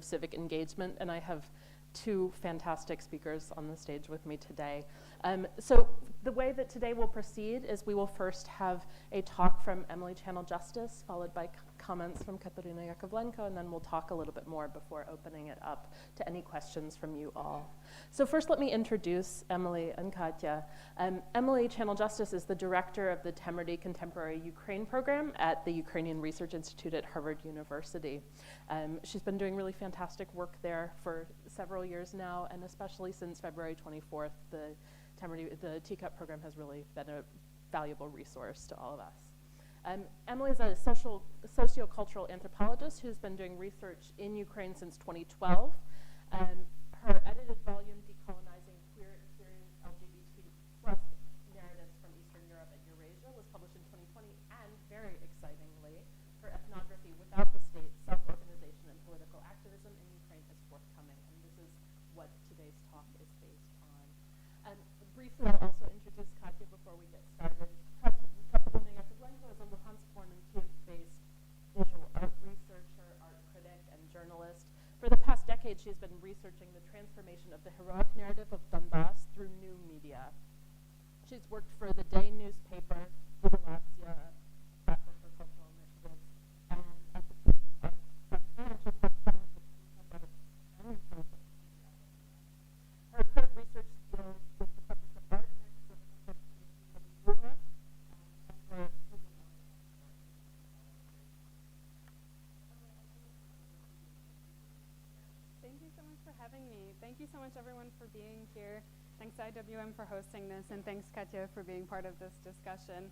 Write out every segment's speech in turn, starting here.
of civic engagement, and I have two fantastic speakers on the stage with me today. So the way that today will proceed is we will first have a talk from Emily Channell-Justice, followed by comments from Kateryna Iakovlenko, and then we'll talk a little bit more before opening it up to any questions from you all. So first, let me introduce Emily and Katya. Emily Channell-Justice is the director of the Temerty Contemporary Ukraine program at the Ukrainian Research Institute at Harvard University. She's been doing really fantastic work there for several years now, and especially since February 24th, the TCUP program has really been a valuable resource to all of us. Emily is a sociocultural anthropologist who's been doing research in Ukraine since 2012. Her edited volume, Decolonizing Queer Experience LGBT plus Narratives from Eastern Europe and Eurasia, was published in 2020, and very excitingly, her ethnography, Without the State, Self-Organization and Political Activism in Ukraine, is forthcoming, and this is what today's talk is based on. Briefly, I'll also introduce Katya before we get started. Kateryna Iakovlenko is a Luhansk-born and Kyiv-based visual art researcher, art critic, and journalist. For the past decade, she's been researching the transformation of the heroic narrative of Donbass through new media. She's worked for the Day newspaper, Izolatia, Platform for Cultural Initiatives, and at the Prison Art and she's worked for her current research skills with the subject of art and Europe. Thank you so much for having me. Thank you so much, everyone, for being here. Thanks to IWM for hosting this, and thanks, Katya, for being part of this discussion.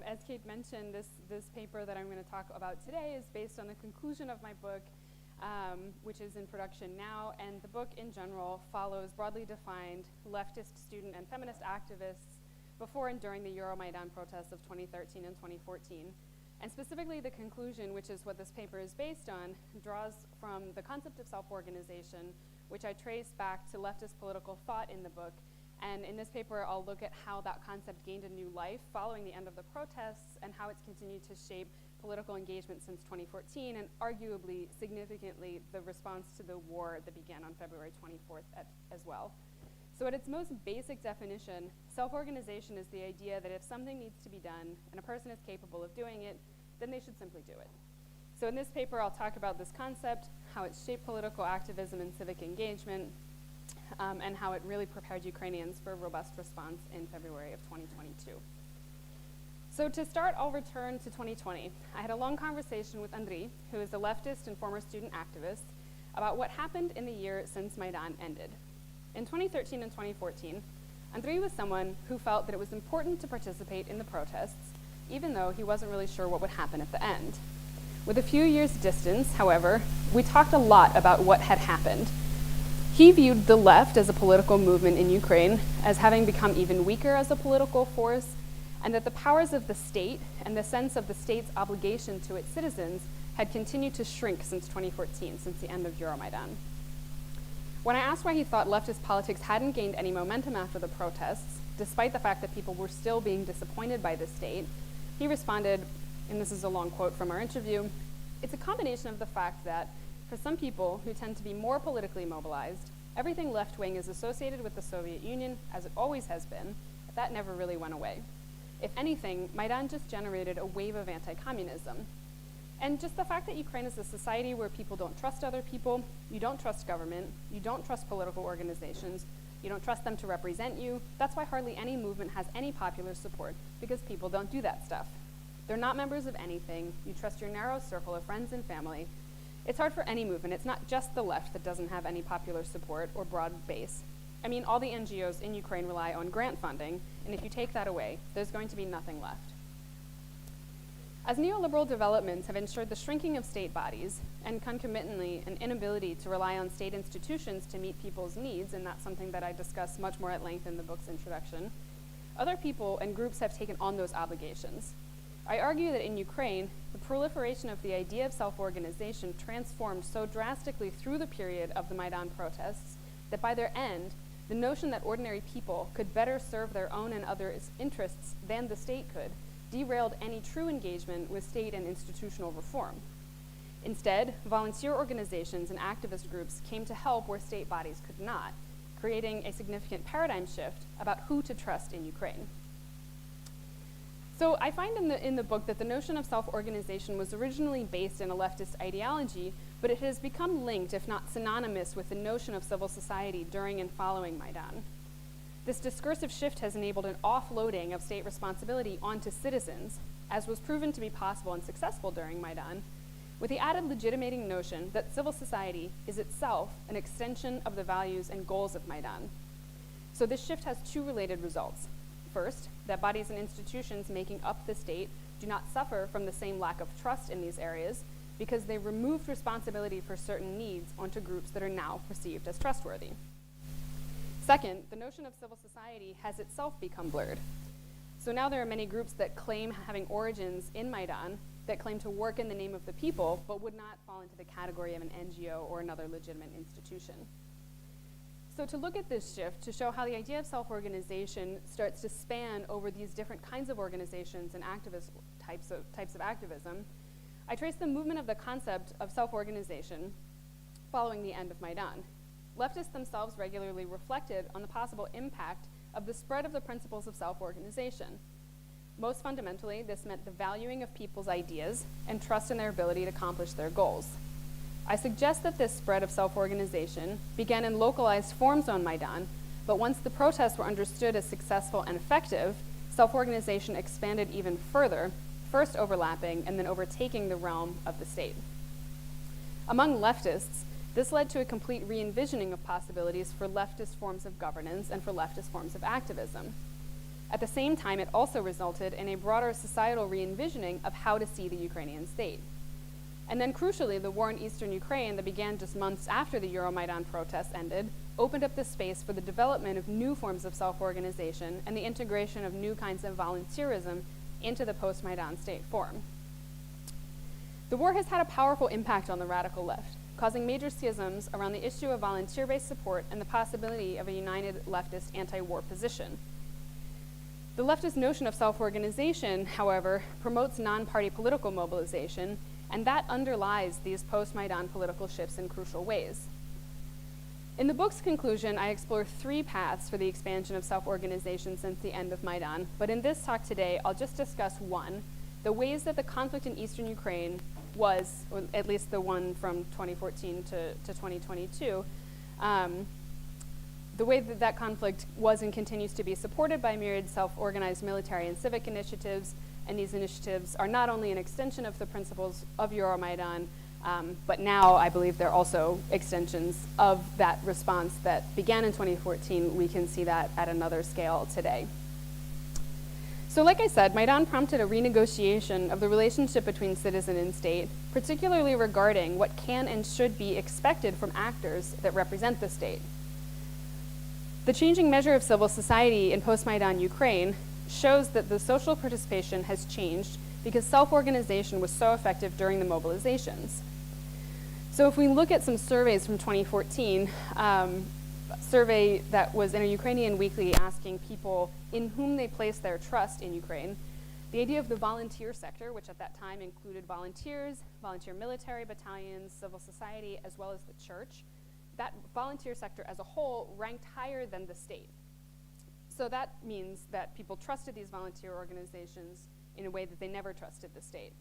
As Kate mentioned, this paper that I'm going to talk about today is based on the conclusion of my book, which is in production now, and the book in general follows broadly defined leftist student and feminist activists before and during the Euromaidan protests of 2013 and 2014. And specifically the conclusion, which is what this paper is based on, draws from the concept of self-organization, which I trace back to leftist political thought in the book. And in this paper, I'll look at how that concept gained a new life following the end of the protests and how it's continued to shape political engagement since 2014, and arguably, significantly, the response to the war that began on February 24th as well. So at its most basic definition, self-organization is the idea that if something needs to be done and a person is capable of doing it, then they should simply do it. So in this paper, I'll talk about this concept, how it shaped political activism and civic engagement, and how it really prepared Ukrainians for a robust response in February of 2022. So to start, I'll return to 2020. I had a long conversation with Andriy, who is a leftist and former student activist, about what happened in the year since Maidan ended. In 2013 and 2014, Andriy was someone who felt that it was important to participate in the protests, even though he wasn't really sure what would happen at the end. With a few years' distance, however, we talked a lot about what had happened. He viewed the left as a political movement in Ukraine as having become even weaker as a political force, and that the powers of the state and the sense of the state's obligation to its citizens had continued to shrink since 2014, since the end of Euromaidan. When I asked why he thought leftist politics hadn't gained any momentum after the protests, despite the fact that people were still being disappointed by the state, he responded, and this is a long quote from our interview, "It's a combination of the fact that, for some people who tend to be more politically mobilized, everything left-wing is associated with the Soviet Union, as it always has been, but that never really went away. If anything, Maidan just generated a wave of anti-communism. And just the fact that Ukraine is a society where people don't trust other people, you don't trust government, you don't trust political organizations, you don't trust them to represent you, that's why hardly any movement has any popular support, because people don't do that stuff. They're not members of anything, you trust your narrow circle of friends and family. It's hard for any movement, it's not just the left that doesn't have any popular support or broad base. I mean, all the NGOs in Ukraine rely on grant funding, and if you take that away, there's going to be nothing left." As neoliberal developments have ensured the shrinking of state bodies, and concomitantly an inability to rely on state institutions to meet people's needs, and that's something that I discuss much more at length in the book's introduction, other people and groups have taken on those obligations. I argue that in Ukraine, the proliferation of the idea of self-organization transformed so drastically through the period of the Maidan protests that by their end, the notion that ordinary people could better serve their own and others' interests than the state could derailed any true engagement with state and institutional reform. Instead, volunteer organizations and activist groups came to help where state bodies could not, creating a significant paradigm shift about who to trust in Ukraine. So I find in the book that the notion of self-organization was originally based in a leftist ideology, but it has become linked, if not synonymous, with the notion of civil society during and following Maidan. This discursive shift has enabled an offloading of state responsibility onto citizens, as was proven to be possible and successful during Maidan, with the added legitimating notion that civil society is itself an extension of the values and goals of Maidan. So this shift has two related results. First, that bodies and institutions making up the state do not suffer from the same lack of trust in these areas because they removed responsibility for certain needs onto groups that are now perceived as trustworthy. Second, the notion of civil society has itself become blurred. So now there are many groups that claim having origins in Maidan, that claim to work in the name of the people, but would not fall into the category of an NGO or another legitimate institution. So to look at this shift, to show how the idea of self-organization starts to span over these different kinds of organizations and activist types of activism, I trace the movement of the concept of self-organization following the end of Maidan. Leftists themselves regularly reflected on the possible impact of the spread of the principles of self-organization. Most fundamentally, this meant the valuing of people's ideas and trust in their ability to accomplish their goals. I suggest that this spread of self-organization began in localized forms on Maidan, but once the protests were understood as successful and effective, self-organization expanded even further, first overlapping and then overtaking the realm of the state. Among leftists, this led to a complete re-envisioning of possibilities for leftist forms of governance and for leftist forms of activism. At the same time, it also resulted in a broader societal re-envisioning of how to see the Ukrainian state. And then crucially, the war in eastern Ukraine that began just months after the Euromaidan protests ended opened up the space for the development of new forms of self-organization and the integration of new kinds of volunteerism into the post-Maidan state form. The war has had a powerful impact on the radical left, causing major schisms around the issue of volunteer-based support and the possibility of a united leftist anti-war position. The leftist notion of self-organization, however, promotes non-party political mobilization, and that underlies these post-Maidan political shifts in crucial ways. In the book's conclusion, I explore three paths for the expansion of self-organization since the end of Maidan, but in this talk today, I'll just discuss one, the ways that the conflict in eastern Ukraine was, or at least the one from 2014 to 2022, the way that that conflict was and continues to be supported by myriad self-organized military and civic initiatives, and these initiatives are not only an extension of the principles of Euromaidan, but now I believe they're also extensions of that response that began in 2014. We can see that at another scale today. So like I said, Maidan prompted a renegotiation of the relationship between citizen and state, particularly regarding what can and should be expected from actors that represent the state. The changing measure of civil society in post-Maidan Ukraine shows that the social participation has changed because self-organization was so effective during the mobilizations. So if we look at some surveys from 2014, a survey that was in a Ukrainian weekly asking people in whom they place their trust in Ukraine, the idea of the volunteer sector, which at that time included volunteers, volunteer military battalions, civil society, as well as the church, that volunteer sector as a whole ranked higher than the state. So that means that people trusted these volunteer organizations in a way that they never trusted the state.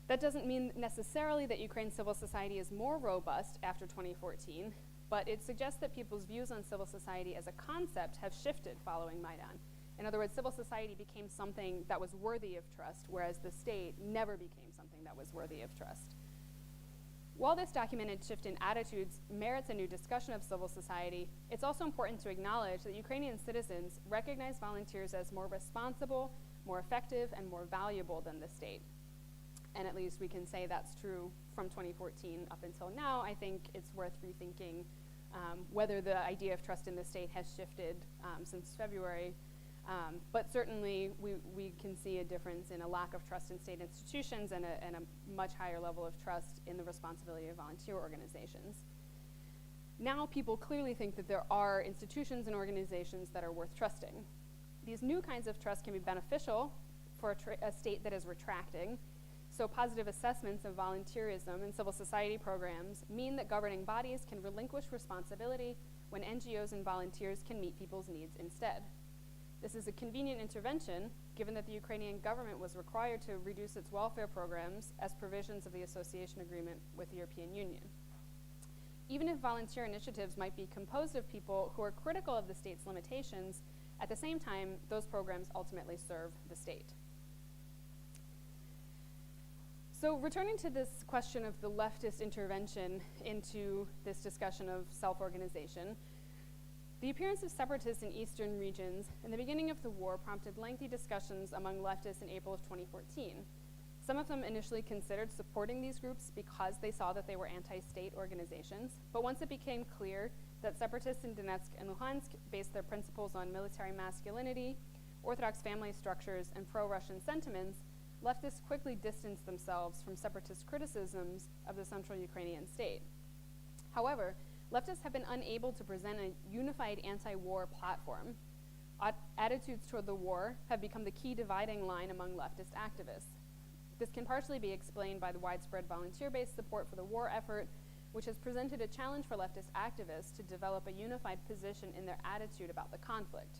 That doesn't mean necessarily that Ukraine's civil society is more robust after 2014, but it suggests that people's views on civil society as a concept have shifted following Maidan. In other words, civil society became something that was worthy of trust, whereas the state never became something that was worthy of trust. While this documented shift in attitudes merits a new discussion of civil society, it's also important to acknowledge that Ukrainian citizens recognize volunteers as more responsible, more effective, and more valuable than the state. And at least we can say that's true from 2014 up until now. I think it's worth rethinking whether the idea of trust in the state has shifted since February. But certainly we can see a difference in a lack of trust in state institutions and a much higher level of trust in the responsibility of volunteer organizations. Now people clearly think that there are institutions and organizations that are worth trusting. These new kinds of trust can be beneficial for a state that is retracting. So positive assessments of volunteerism and civil society programs mean that governing bodies can relinquish responsibility when NGOs and volunteers can meet people's needs instead. This is a convenient intervention, given that the Ukrainian government was required to reduce its welfare programs as provisions of the association agreement with the European Union. Even if volunteer initiatives might be composed of people who are critical of the state's limitations, at the same time, those programs ultimately serve the state. So returning to this question of the leftist intervention into this discussion of self-organization, the appearance of separatists in eastern regions in the beginning of the war prompted lengthy discussions among leftists in April of 2014. Some of them initially considered supporting these groups because they saw that they were anti-state organizations, but once it became clear that separatists in Donetsk and Luhansk based their principles on military masculinity, Orthodox family structures, and pro-Russian sentiments, leftists quickly distanced themselves from separatist criticisms of the central Ukrainian state. However, leftists have been unable to present a unified anti-war platform. Attitudes toward the war have become the key dividing line among leftist activists. This can partially be explained by the widespread volunteer-based support for the war effort, which has presented a challenge for leftist activists to develop a unified position in their attitude about the conflict.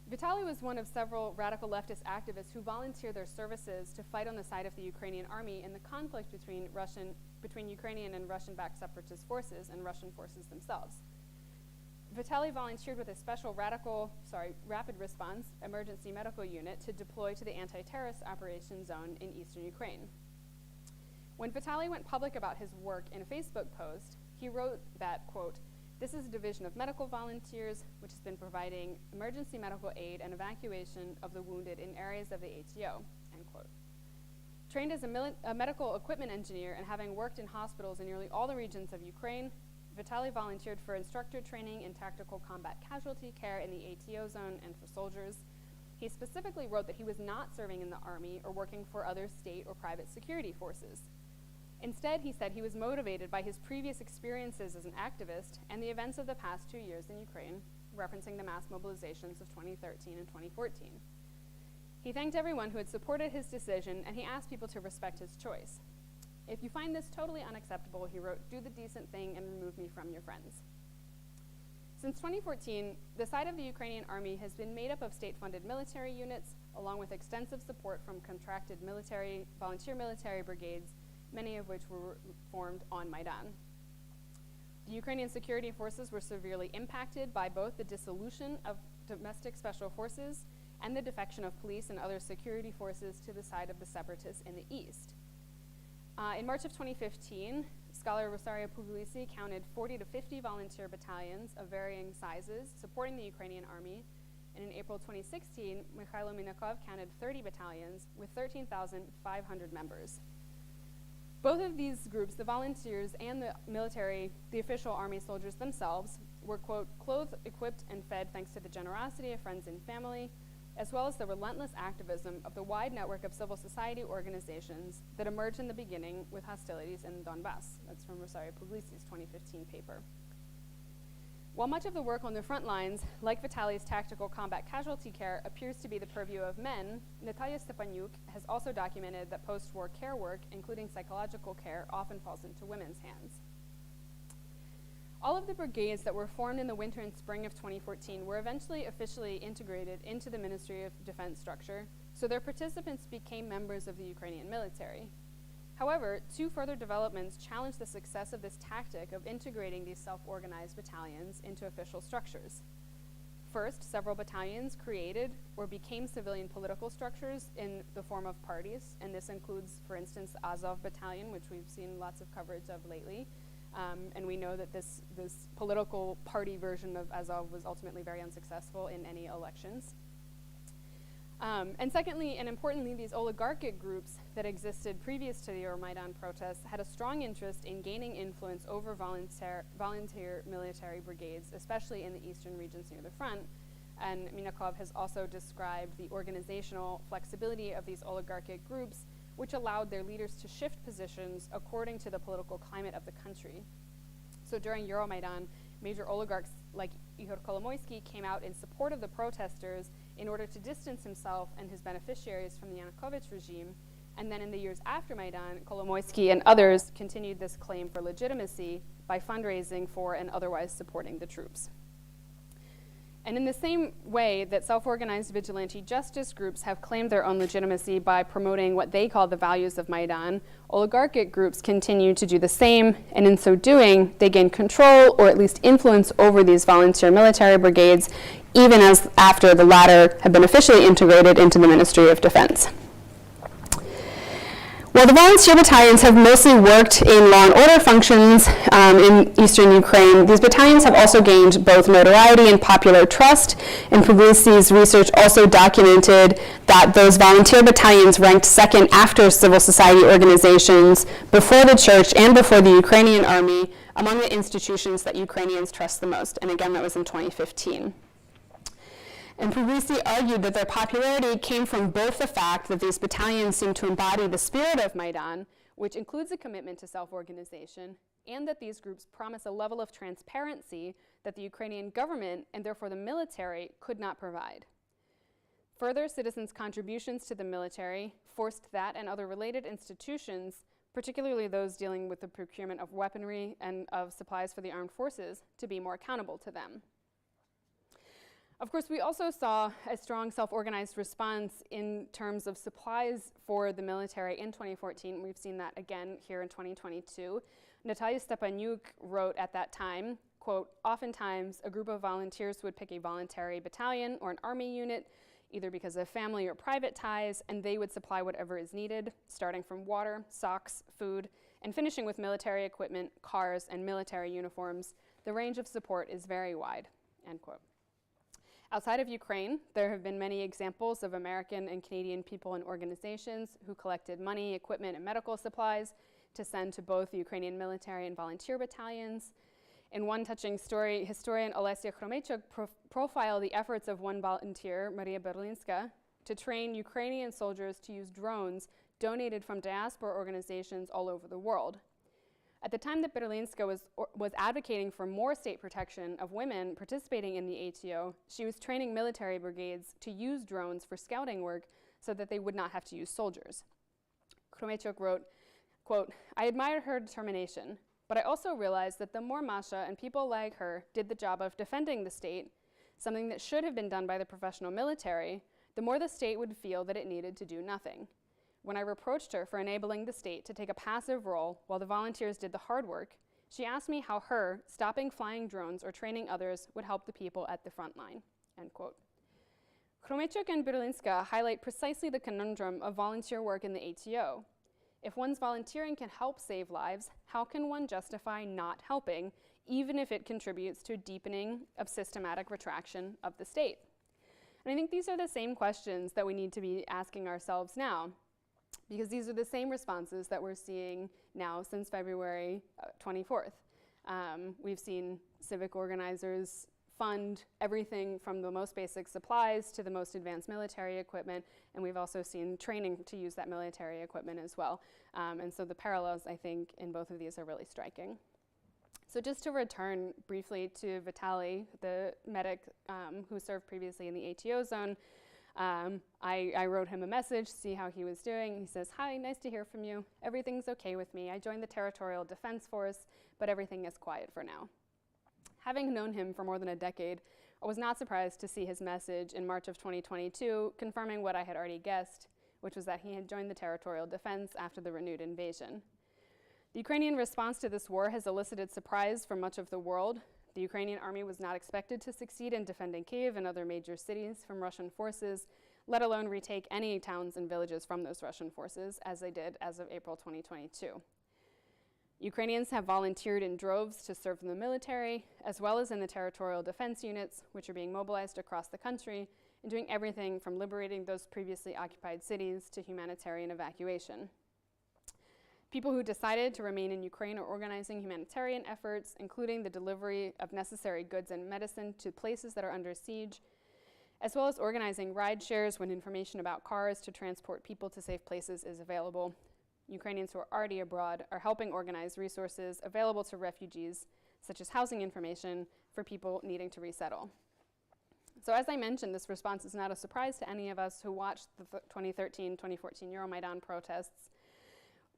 Vitaly was one of several radical leftist activists who volunteered their services to fight on the side of the Ukrainian army in the conflict between Ukrainian and Russian-backed separatist forces and Russian forces themselves. Vitaly volunteered with a special rapid response emergency medical unit to deploy to the anti-terrorist operation zone in eastern Ukraine. When Vitaly went public about his work in a Facebook post, he wrote that, quote, "This is a division of medical volunteers which has been providing emergency medical aid and evacuation of the wounded in areas of the ATO," end quote. Trained as a medical equipment engineer and having worked in hospitals in nearly all the regions of Ukraine, Vitaly volunteered for instructor training in tactical combat casualty care in the ATO zone and for soldiers. He specifically wrote that he was not serving in the army or working for other state or private security forces. Instead, he said he was motivated by his previous experiences as an activist and the events of the past 2 years in Ukraine, referencing the mass mobilizations of 2013 and 2014. He thanked everyone who had supported his decision, and he asked people to respect his choice. "If you find this totally unacceptable," he wrote, "do the decent thing and remove me from your friends." Since 2014, the side of the Ukrainian army has been made up of state-funded military units, along with extensive support from contracted volunteer military brigades, many of which were formed on Maidan. The Ukrainian security forces were severely impacted by both the dissolution of domestic special forces and the defection of police and other security forces to the side of the separatists in the east. In March of 2015, scholar Rosaria Puglisi counted 40 to 50 volunteer battalions of varying sizes supporting the Ukrainian army, and in April 2016, Mikhailo Minakov counted 30 battalions with 13,500 members. Both of these groups, the volunteers and the military, the official army soldiers themselves, were, quote, "clothed, equipped, and fed thanks to the generosity of friends and family, as well as the relentless activism of the wide network of civil society organizations that emerged in the beginning with hostilities in Donbass." That's from Rosaria Puglisi's 2015 paper. While much of the work on the front lines, like Vitaly's tactical combat casualty care, appears to be the purview of men, Natalia Stepanyuk has also documented that post-war care work, including psychological care, often falls into women's hands. All of the brigades that were formed in the winter and spring of 2014 were eventually officially integrated into the Ministry of Defense structure, so their participants became members of the Ukrainian military. However, two further developments challenged the success of this tactic of integrating these self-organized battalions into official structures. First, several battalions created or became civilian political structures in the form of parties, and this includes, for instance, the Azov Battalion, which we've seen lots of coverage of lately. And we know that this political party version of Azov was ultimately very unsuccessful in any elections. And secondly, and importantly, these oligarchic groups that existed previous to the Euromaidan protests had a strong interest in gaining influence over volunteer military brigades, especially in the eastern regions near the front. And Minakov has also described the organizational flexibility of these oligarchic groups, which allowed their leaders to shift positions according to the political climate of the country. So during Euromaidan, major oligarchs like Ihor Kolomoisky came out in support of the protesters in order to distance himself and his beneficiaries from the Yanukovych regime, And then in the years after Maidan, Kolomoisky and others continued this claim for legitimacy by fundraising for and otherwise supporting the troops. And in the same way that self-organized vigilante justice groups have claimed their own legitimacy by promoting what they call the values of Maidan, oligarchic groups continue to do the same, and in so doing, they gain control or at least influence over these volunteer military brigades, even as after the latter have been officially integrated into the Ministry of Defense. While the volunteer battalions have mostly worked in law and order functions in eastern Ukraine, these battalions have also gained both notoriety and popular trust, and Puglisi's research also documented that those volunteer battalions ranked second after civil society organizations, before the church and before the Ukrainian army, among the institutions that Ukrainians trust the most, and again, that was in 2015. And Puglisi argued that their popularity came from both the fact that these battalions seemed to embody the spirit of Maidan, which includes a commitment to self-organization, and that these groups promise a level of transparency that the Ukrainian government, and therefore the military, could not provide. Further, citizens' contributions to the military forced that and other related institutions, particularly those dealing with the procurement of weaponry and of supplies for the armed forces, to be more accountable to them. Of course, we also saw a strong self-organized response in terms of supplies for the military in 2014. We've seen that again here in 2022. Natalia Stepanyuk wrote at that time, quote, "Oftentimes, a group of volunteers would pick a voluntary battalion or an army unit, either because of family or private ties, and they would supply whatever is needed, starting from water, socks, food, and finishing with military equipment, cars, and military uniforms. The range of support is very wide," end quote. Outside of Ukraine, there have been many examples of American and Canadian people and organizations who collected money, equipment, and medical supplies to send to both the Ukrainian military and volunteer battalions. In one touching story, historian Olesya Chromeychuk profiled the efforts of one volunteer, Maria Berlinska, to train Ukrainian soldiers to use drones donated from diaspora organizations all over the world. At the time that Berlinska was advocating for more state protection of women participating in the ATO, she was training military brigades to use drones for scouting work so that they would not have to use soldiers. Chromeychuk wrote, quote, "I admired her determination, but I also realized that the more Masha and people like her did the job of defending the state, something that should have been done by the professional military, the more the state would feel that it needed to do nothing. When I reproached her for enabling the state to take a passive role while the volunteers did the hard work, she asked me how her stopping flying drones or training others would help the people at the front line," end quote. Chromeychuk and Berlinska highlight precisely the conundrum of volunteer work in the ATO. If one's volunteering can help save lives, how can one justify not helping, even if it contributes to a deepening of systematic retraction of the state? And I think these are the same questions that we need to be asking ourselves now, because these are the same responses that we're seeing now since February 24th. We've seen civic organizers fund everything from the most basic supplies to the most advanced military equipment, and we've also seen training to use that military equipment as well. And so the parallels, I think, in both of these are really striking. So just to return briefly to Vitaly, the medic who served previously in the ATO zone, I wrote him a message, see how he was doing. He says, "Hi, nice to hear from you. Everything's okay with me. I joined the Territorial Defense Force, but everything is quiet for now." Having known him for more than a decade, I was not surprised to see his message in March of 2022, confirming what I had already guessed, which was that he had joined the Territorial Defense after the renewed invasion. The Ukrainian response to this war has elicited surprise from much of the world. The Ukrainian army was not expected to succeed in defending Kyiv and other major cities from Russian forces, let alone retake any towns and villages from those Russian forces, as they did as of April 2022. Ukrainians have volunteered in droves to serve in the military, as well as in the territorial defense units, which are being mobilized across the country, and doing everything from liberating those previously occupied cities to humanitarian evacuation. People who decided to remain in Ukraine are organizing humanitarian efforts, including the delivery of necessary goods and medicine to places that are under siege, as well as organizing ride shares when information about cars to transport people to safe places is available. Ukrainians who are already abroad are helping organize resources available to refugees, such as housing information for people needing to resettle. So as I mentioned, this response is not a surprise to any of us who watched the 2013-2014 Euromaidan protests.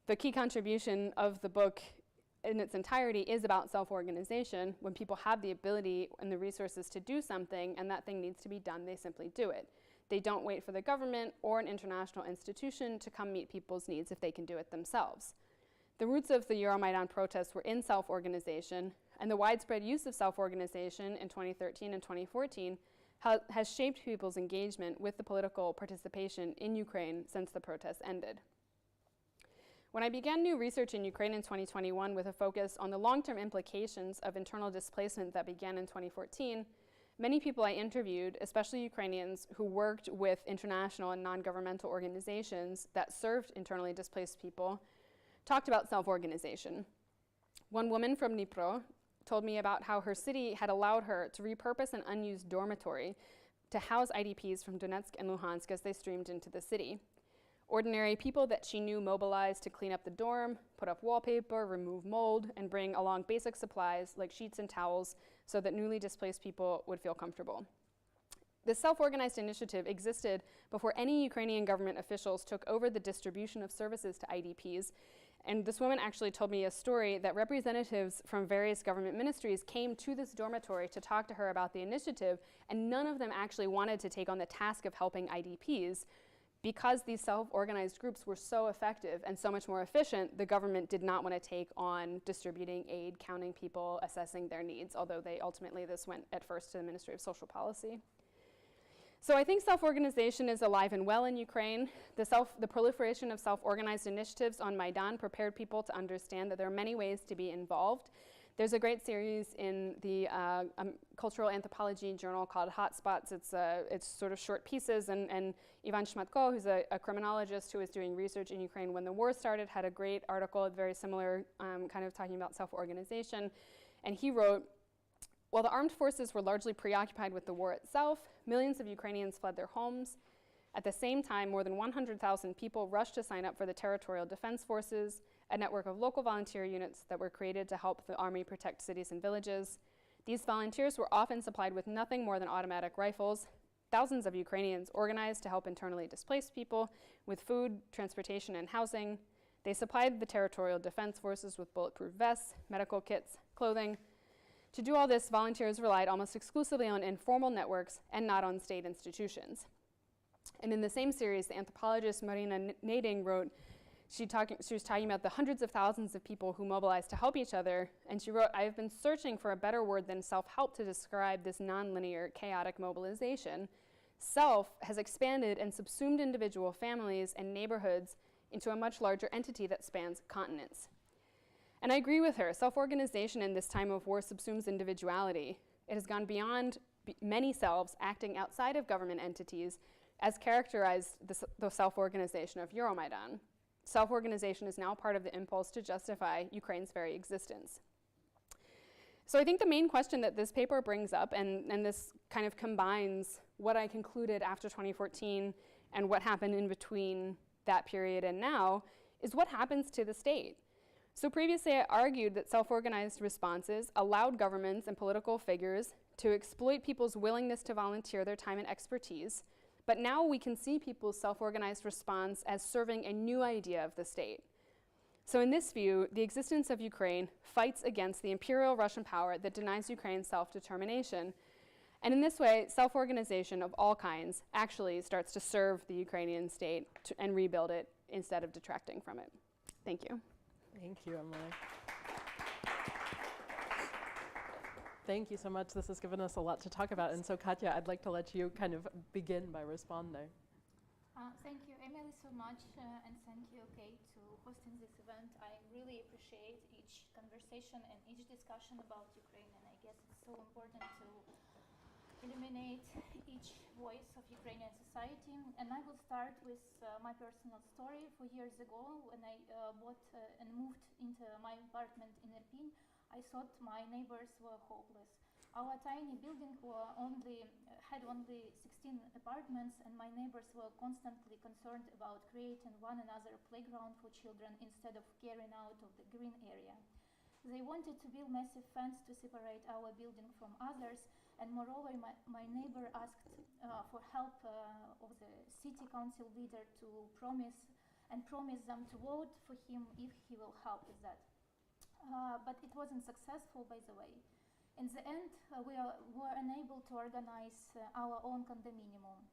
The key contribution of the book in its entirety is about self-organization. When people have the ability and the resources to do something and that thing needs to be done, they simply do it. They don't wait for the government or an international institution to come meet people's needs if they can do it themselves. The roots of the Euromaidan protests were in self-organization, and the widespread use of self-organization in 2013 and 2014 has shaped people's engagement with the political participation in Ukraine since the protests ended. When I began new research in Ukraine in 2021 with a focus on the long-term implications of internal displacement that began in 2014, many people I interviewed, especially Ukrainians who worked with international and non-governmental organizations that served internally displaced people, talked about self-organization. One woman from Dnipro told me about how her city had allowed her to repurpose an unused dormitory to house IDPs from Donetsk and Luhansk as they streamed into the city. Ordinary people that she knew mobilized to clean up the dorm, put up wallpaper, remove mold, and bring along basic supplies like sheets and towels so that newly displaced people would feel comfortable. This self-organized initiative existed before any Ukrainian government officials took over the distribution of services to IDPs. And this woman actually told me a story that representatives from various government ministries came to this dormitory to talk to her about the initiative, and none of them actually wanted to take on the task of helping IDPs. Because these self-organized groups were so effective and so much more efficient, the government did not want to take on distributing aid, counting people, assessing their needs, although this went at first to the Ministry of Social Policy. So I think self-organization is alive and well in Ukraine. The proliferation of self-organized initiatives on Maidan prepared people to understand that there are many ways to be involved. There's a great series in the cultural anthropology journal called Hotspots. It's sort of short pieces, and Ivan Shmatko, who's a criminologist who was doing research in Ukraine when the war started, had a great article, very similar, kind of talking about self-organization. And he wrote, while the armed forces were largely preoccupied with the war itself, millions of Ukrainians fled their homes. At the same time, more than 100,000 people rushed to sign up for the Territorial Defense Forces, a network of local volunteer units that were created to help the army protect cities and villages. These volunteers were often supplied with nothing more than automatic rifles. Thousands of Ukrainians organized to help internally displaced people with food, transportation, and housing. They supplied the Territorial Defense Forces with bulletproof vests, medical kits, clothing. To do all this, volunteers relied almost exclusively on informal networks and not on state institutions. And in the same series, the anthropologist Marina Nading wrote, she was talking about the hundreds of thousands of people who mobilized to help each other, and she wrote, I have been searching for a better word than self-help to describe this nonlinear, chaotic mobilization. Self has expanded and subsumed individual families and neighborhoods into a much larger entity that spans continents. And I agree with her. Self-organization in this time of war subsumes individuality. It has gone beyond many selves acting outside of government entities, as characterized the self-organization of Euromaidan. Self-organization is now part of the impulse to justify Ukraine's very existence. So I think the main question that this paper brings up, and this kind of combines what I concluded after 2014 and what happened in between that period and now, is what happens to the state? So previously I argued that self-organized responses allowed governments and political figures to exploit people's willingness to volunteer their time and expertise. But now we can see people's self-organized response as serving a new idea of the state. So in this view, the existence of Ukraine fights against the imperial Russian power that denies Ukraine self-determination. And in this way, self-organization of all kinds actually starts to serve the Ukrainian state and rebuild it instead of detracting from it. Thank you. Thank you, Emily. Thank you so much. This has given us a lot to talk about. And so, Katya, I'd like to let you kind of begin by responding. Thank you, Emily, so much, and thank you, Kate, to hosting this event. I really appreciate each conversation and each discussion about Ukraine, and I guess it's so important to illuminate each voice of Ukrainian society. And I will start with my personal story. 4 years ago, when I bought and moved into my apartment in Irpin, I thought my neighbors were hopeless. Our tiny building had only 16 apartments, and my neighbors were constantly concerned about creating one another playground for children instead of carrying out of the green area. They wanted to build massive fence to separate our building from others, And moreover, my neighbor asked for help of the city council leader to promise them to vote for him if he will help with that. But it wasn't successful, by the way. In the end, we were unable to organize our own condominium.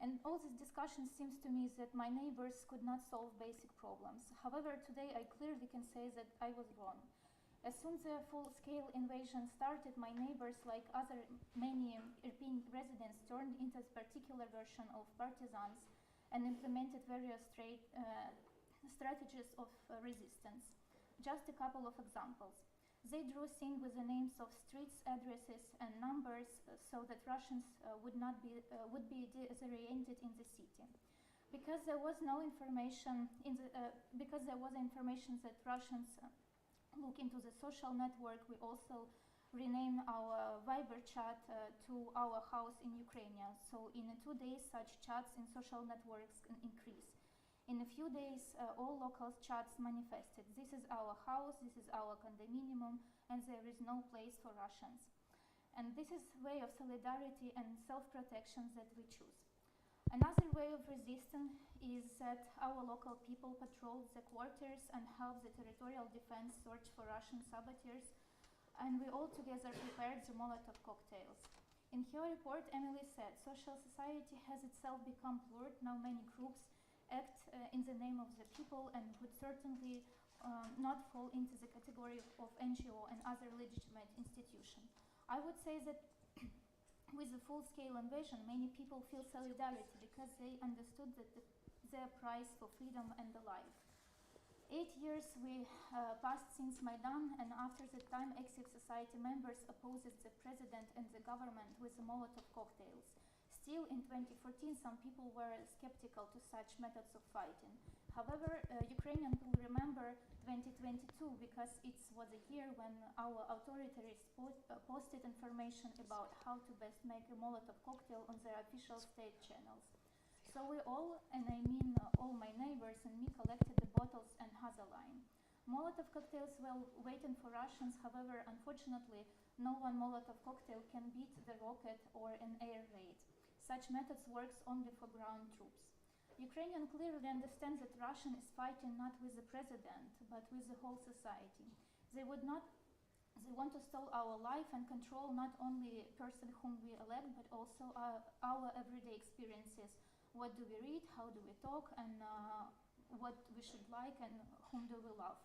And all this discussion seems to me that my neighbors could not solve basic problems. However, today I clearly can say that I was wrong. As soon as the full-scale invasion started, my neighbors, like many European residents, turned into a particular version of partisans and implemented various strategies of resistance. Just a couple of examples. They drew things with the names of streets, addresses, and numbers so that Russians would be disoriented in the city. Because there was no information because there was information that Russians look into the social network, we also renamed our Viber chat to Our House in Ukrainian. So in 2 days, such chats in social networks can increase. In a few days, all local chats manifested. This is our house, this is our condominium, and there is no place for Russians. And this is a way of solidarity and self-protection that we choose. Another way of resistance is that our local people patrolled the quarters and helped the territorial defense search for Russian saboteurs, and we all together prepared the Molotov cocktails. In her report, Emily said, social society has itself become blurred. Now many groups act in the name of the people and would certainly not fall into the category of NGO and other legitimate institution. I would say that with the full-scale invasion, many people feel solidarity because they understood that their price for freedom and the life. 8 years we passed since Maidan, and after that time, active society members opposed the president and the government with the Molotov cocktails. Still, in 2014, some people were skeptical to such methods of fighting. However, Ukrainians will remember 2022 because it was a year when our authorities posted information about how to best make a Molotov cocktail on their official state channels. So we all, and I mean all my neighbors and me, collected the bottles and had a line. Molotov cocktails were waiting for Russians. However, unfortunately, no one Molotov cocktail can beat the rocket or an air raid. Such methods works only for ground troops. Ukrainians clearly understand that Russia is fighting not with the president, but with the whole society. They want to steal our life and control not only person whom we elect, but also our everyday experiences. What do we read, how do we talk, and what we should like, and whom do we love.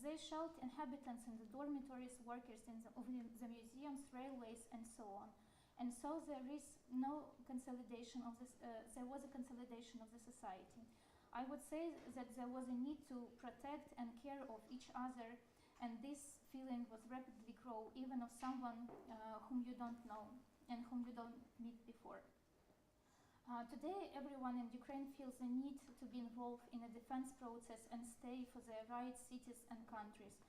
They shout inhabitants in the dormitories, workers in the museums, railways, and so on. And so there is no consolidation of this. There was a consolidation of the society. I would say that there was a need to protect and care of each other, and this feeling was rapidly grow, even of someone whom you don't know and whom you don't meet before. Today, everyone in Ukraine feels the need to be involved in a defense process and stay for their rights, cities, and countries.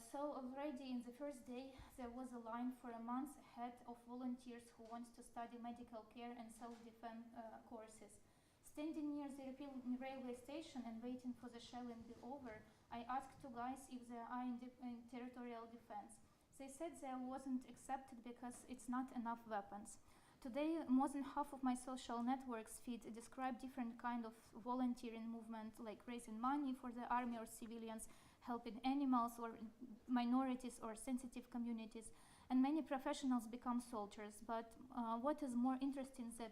So already in the first day, there was a line for a month ahead of volunteers who want to study medical care and self-defense courses. Standing near the European railway station and waiting for the shelling to be over, I asked two guys if they are in territorial defense. They said they wasn't accepted because it's not enough weapons. Today, more than half of my social networks feed describe different kind of volunteering movement, like raising money for the army or civilians, helping animals or minorities or sensitive communities, and many professionals become soldiers. But what is more interesting is that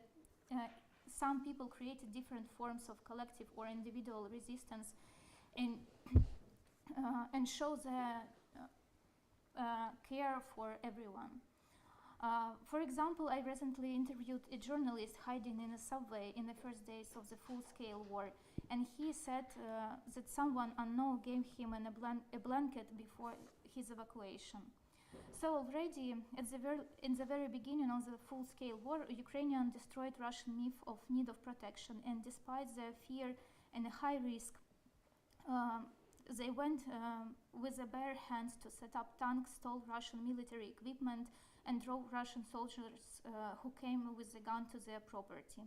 some people created different forms of collective or individual resistance and show their care for everyone. For example, I recently interviewed a journalist hiding in a subway in the first days of the full-scale war, and he said that someone unknown gave him a blanket before his evacuation. So already in the very beginning of the full-scale war, Ukrainians destroyed Russian myth of need of protection, and despite their fear and a high risk, they went with their bare hands to set up tanks, stole Russian military equipment, and drove Russian soldiers who came with a gun to their property.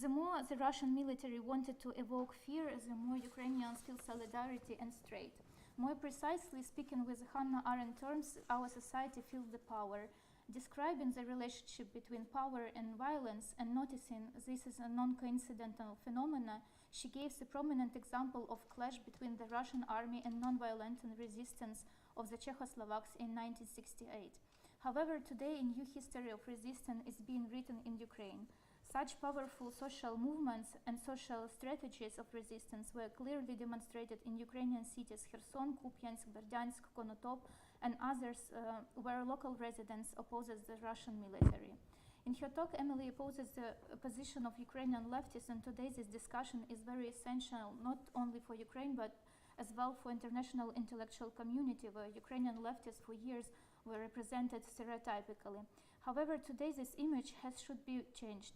The more the Russian military wanted to evoke fear, the more Ukrainians feel solidarity and strength. More precisely speaking, with Hannah Arendt terms, our society feels the power. Describing the relationship between power and violence and noticing this is a non-coincidental phenomena, she gives a prominent example of clash between the Russian army and non-violent resistance of the Czechoslovaks in 1968. However, today a new history of resistance is being written in Ukraine. Such powerful social movements and social strategies of resistance were clearly demonstrated in Ukrainian cities Kherson, Kupiansk, Berdyansk, Konotop, and others where local residents opposes the Russian military. In her talk, Emily opposes the position of Ukrainian leftists, and today this discussion is very essential not only for Ukraine but as well for international intellectual community where Ukrainian leftists for years were represented stereotypically. However, today this image have to be changed.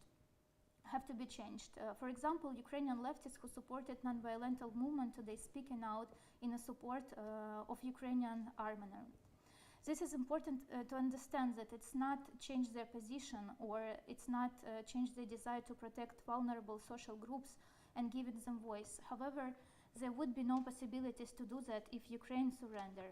For example, Ukrainian leftists who supported non-violent movement today speaking out in a support of Ukrainian armament. This is important to understand that it's not change their position or it's not change their desire to protect vulnerable social groups and giving them voice. However, there would be no possibilities to do that if Ukraine surrender.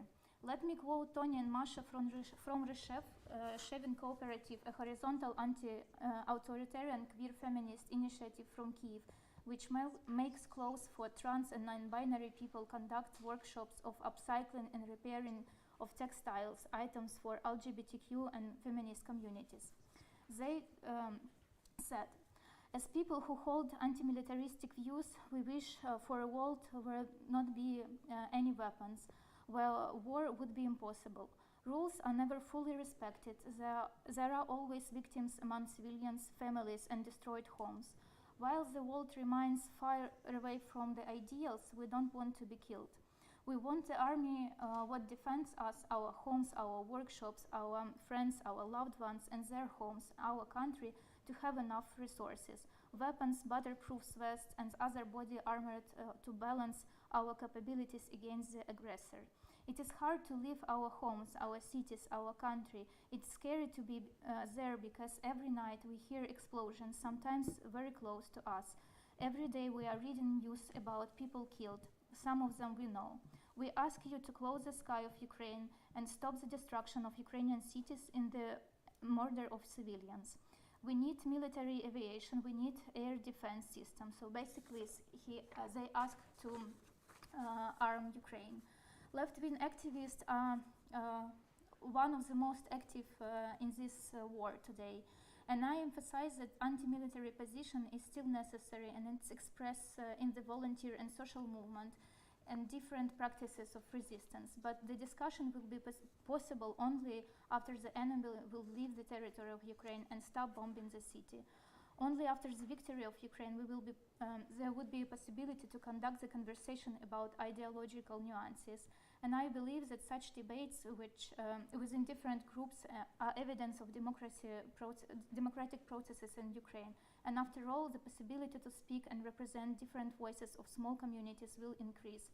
Let me quote Tony and Masha from Reshevin Cooperative, a horizontal anti-authoritarian queer feminist initiative from Kyiv, which makes clothes for trans and non-binary people, conducts workshops of upcycling and repairing of textiles, items for LGBTQ and feminist communities. They said, as people who hold anti-militaristic views, we wish for a world where not be any weapons, where war would be impossible. Rules are never fully respected. There are always victims among civilians, families, and destroyed homes. While the world remains far away from the ideals, we don't want to be killed. We want the army what defends us, our homes, our workshops, our friends, our loved ones, and their homes, our country, to have enough resources, weapons, bulletproof vests, and other body armor to balance our capabilities against the aggressor. It is hard to leave our homes, our cities, our country. It's scary to be there because every night we hear explosions, sometimes very close to us. Every day we are reading news about people killed. Some of them we know. We ask you to close the sky of Ukraine and stop the destruction of Ukrainian cities in the murder of civilians. We need military aviation, we need air defense systems. So basically they ask to arm Ukraine. Left-wing activists are one of the most active in this war today. And I emphasize that anti-military position is still necessary and it's expressed in the volunteer and social movement and different practices of resistance. But the discussion will be possible only after the enemy will leave the territory of Ukraine and stop bombing the city. Only after the victory of Ukraine there would be a possibility to conduct the conversation about ideological nuances. And I believe that such debates, which within different groups, are evidence of democratic processes in Ukraine. And after all, the possibility to speak and represent different voices of small communities will increase.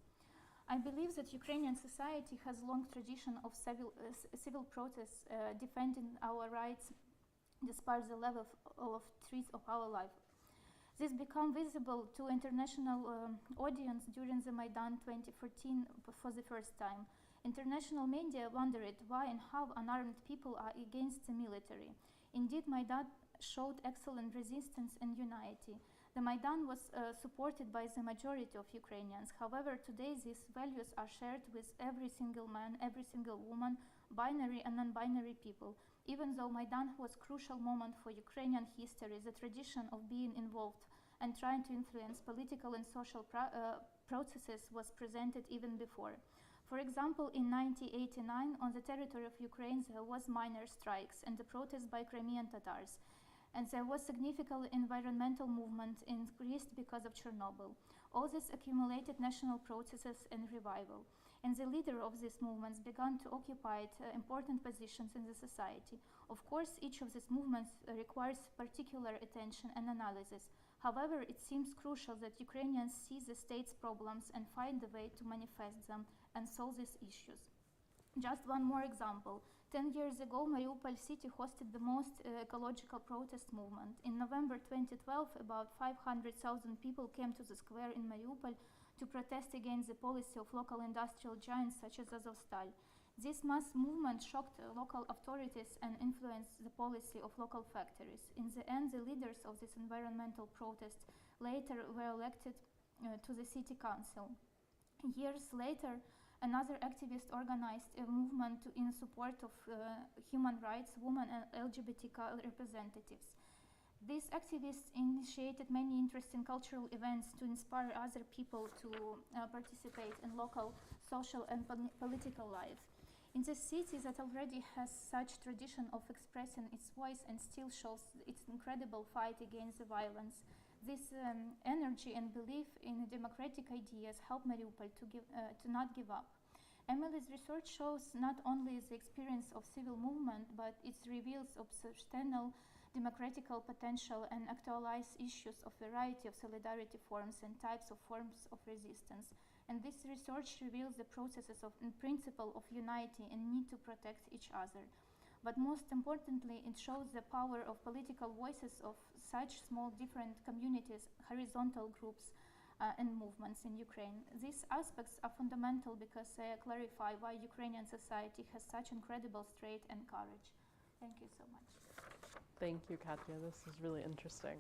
I believe that Ukrainian society has a long tradition of civil protest defending our rights despite the level of threats of our life. This became visible to international audience during the Maidan 2014 for the first time. International media wondered why and how unarmed people are against the military. Indeed, Maidan showed excellent resistance and unity. The Maidan was supported by the majority of Ukrainians. However, today these values are shared with every single man, every single woman, binary and non-binary people. Even though Maidan was a crucial moment for Ukrainian history, the tradition of being involved and trying to influence political and social processes was presented even before. For example, in 1989, on the territory of Ukraine, there was minor strikes and the protests by Crimean Tatars. And there was significant environmental movement increased because of Chernobyl. All this accumulated national processes and revival. And the leader of these movements began to occupy important positions in the society. Of course, each of these movements requires particular attention and analysis. However, it seems crucial that Ukrainians see the state's problems and find a way to manifest them and solve these issues. Just one more example. 10 years ago, Mariupol city hosted the most ecological protest movement. In November 2012, about 500,000 people came to the square in Mariupol to protest against the policy of local industrial giants such as Azovstal. This mass movement shocked local authorities and influenced the policy of local factories. In the end, the leaders of this environmental protest later were elected to the city council. Years later, another activist organized a movement in support of human rights, women and LGBTQ representatives. These activists initiated many interesting cultural events to inspire other people to participate in local social and political life. In the city that already has such tradition of expressing its voice and still shows its incredible fight against the violence, this energy and belief in democratic ideas help Mariupol to not give up. Emily's research shows not only the experience of civil movement, but it reveals substantial democratical potential and actualize issues of variety of solidarity forms and types of forms of resistance. And this research reveals the processes of and principle of unity and need to protect each other. But most importantly, it shows the power of political voices of such small different communities, horizontal groups, and movements in Ukraine. These aspects are fundamental because they clarify why Ukrainian society has such incredible strength and courage. Thank you so much. Thank you, Katya. This is really interesting.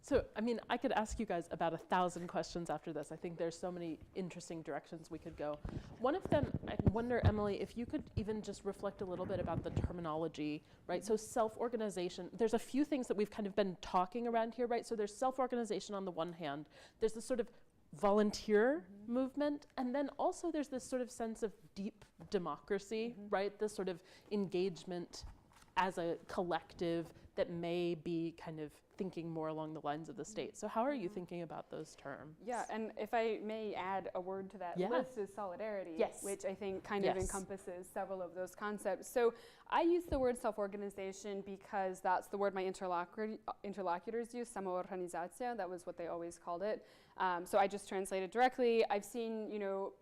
So, I mean, I could ask you guys about 1,000 questions after this. I think there's so many interesting directions we could go. One of them, I wonder, Emily, if you could even just reflect a little bit about the terminology, right? So self-organization, there's a few things that we've kind of been talking around here, right? So there's self-organization on the one hand, there's this sort of volunteer movement, and then also there's this sort of sense of deep democracy, right? This sort of engagement as a collective that may be kind of thinking more along the lines of the state. So how are you thinking about those terms? Yeah, and if I may add a word to that list is solidarity, which I think kind of encompasses several of those concepts. So I use the word self-organization because that's the word my interlocutors use, samoorganizacja, that was what they always called it. So I just translated directly. I've seen,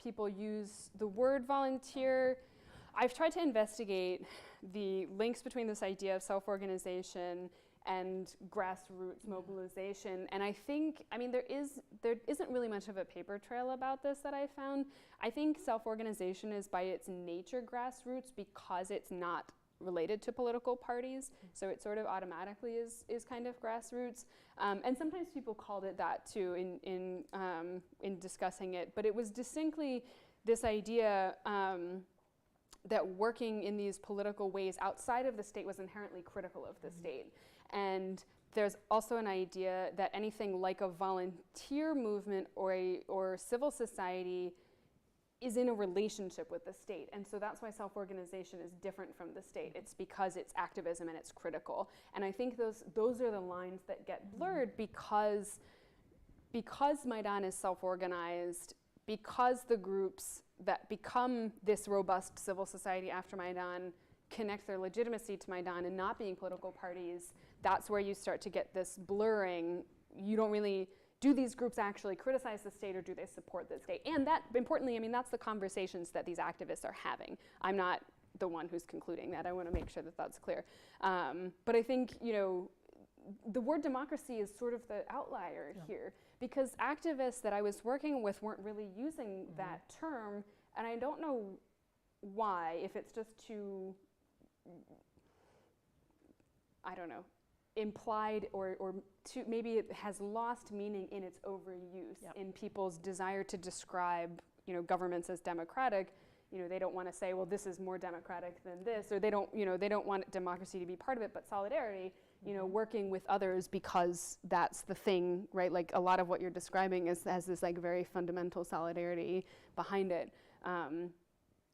people use the word volunteer. I've tried to investigate the links between this idea of self-organization and grassroots mobilization, and I think, there isn't really much of a paper trail about this that I found. I think self-organization is by its nature grassroots because it's not related to political parties, so it sort of automatically is kind of grassroots. And sometimes people called it that too in discussing it, but it was distinctly this idea that working in these political ways outside of the state was inherently critical of the state. And there's also an idea that anything like a volunteer movement or civil society is in a relationship with the state. And so that's why self-organization is different from the state. It's because it's activism and it's critical. And I think those are the lines that get blurred because Maidan is self-organized, because the groups that become this robust civil society after Maidan connect their legitimacy to Maidan and not being political parties, that's where you start to get this blurring. You don't really, do these groups actually criticize the state or do they support the state? And that, importantly, that's the conversations that these activists are having. I'm not the one who's concluding that. I want to make sure that that's clear. But I think, the word democracy is sort of the outlier here, because activists that I was working with weren't really using that term, and I don't know why, if it's just too, I don't know, implied or too, maybe it has lost meaning in its overuse in people's desire to describe, governments as democratic. They don't want to say, well, this is more democratic than this, or they don't want democracy to be part of it, but solidarity, working with others because that's the thing, right? Like a lot of what you're describing has this like very fundamental solidarity behind it.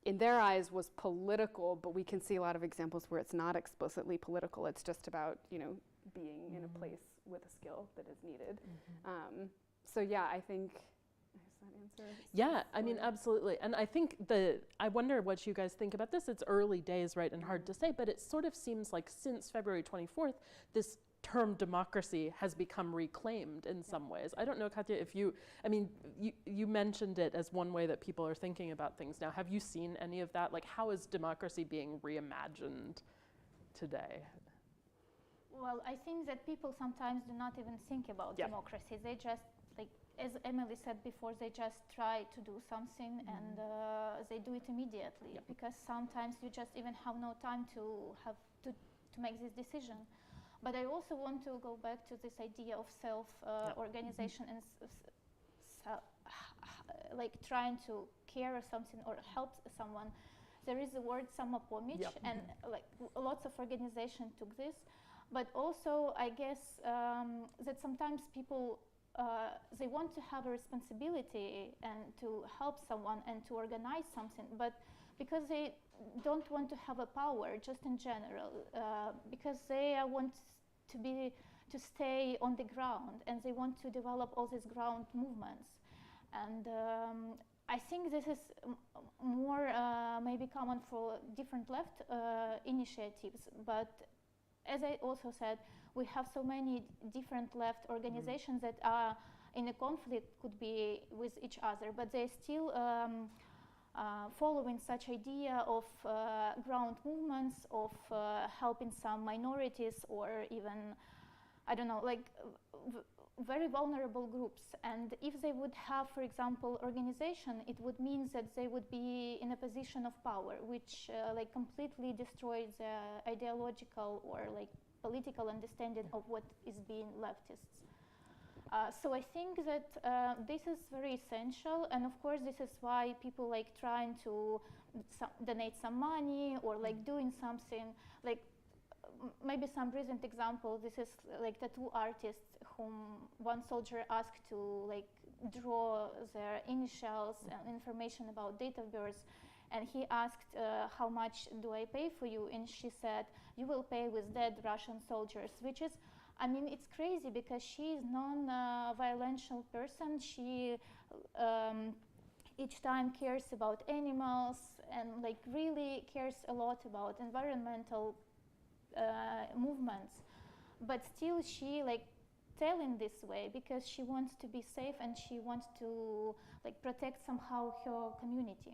In their eyes was political, but we can see a lot of examples where it's not explicitly political. It's just about, being in a place with a skill that is needed. So yeah, I think, does that answer? Yeah, absolutely. And I think I wonder what you guys think about this. It's early days, right, and hard to say, but it sort of seems like since February 24th, this term democracy has become reclaimed in some ways. I don't know, Katya, if you mentioned it as one way that people are thinking about things now. Have you seen any of that? Like, how is democracy being reimagined today? Well, I think that people sometimes do not even think about democracy. They just as Emily said before, they just try to do something and they do it immediately because sometimes you just even have no time to make this decision. But I also want to go back to this idea of self-organization and like trying to care or something or help someone. There is the word samopomich, and like lots of organizations took this. But also, I guess that sometimes people they want to have a responsibility and to help someone and to organize something, but because they don't want to have a power, just in general, because they want to stay on the ground and they want to develop all these ground movements. And I think this is more maybe common for different left initiatives, but as I also said, we have so many different left organizations that are in a conflict, could be with each other, but they're still following such idea of ground movements, of helping some minorities or even, I don't know, like very vulnerable groups. And if they would have, for example, organization, it would mean that they would be in a position of power, which like completely destroys the ideological or like political understanding of what is being leftists. So I think that this is very essential, and of course this is why people like trying to donate some money or like doing something. Like maybe some recent example, this is like tattoo artists whom one soldier asked to like draw their initials and information about date of birth, and he asked how much do I pay for you, and she said you will pay with dead Russian soldiers, which is, I mean, it's crazy because she is non-violential person. She each time cares about animals and like really cares a lot about environmental movements, but still she like telling this way because she wants to be safe and she wants to like protect somehow her community.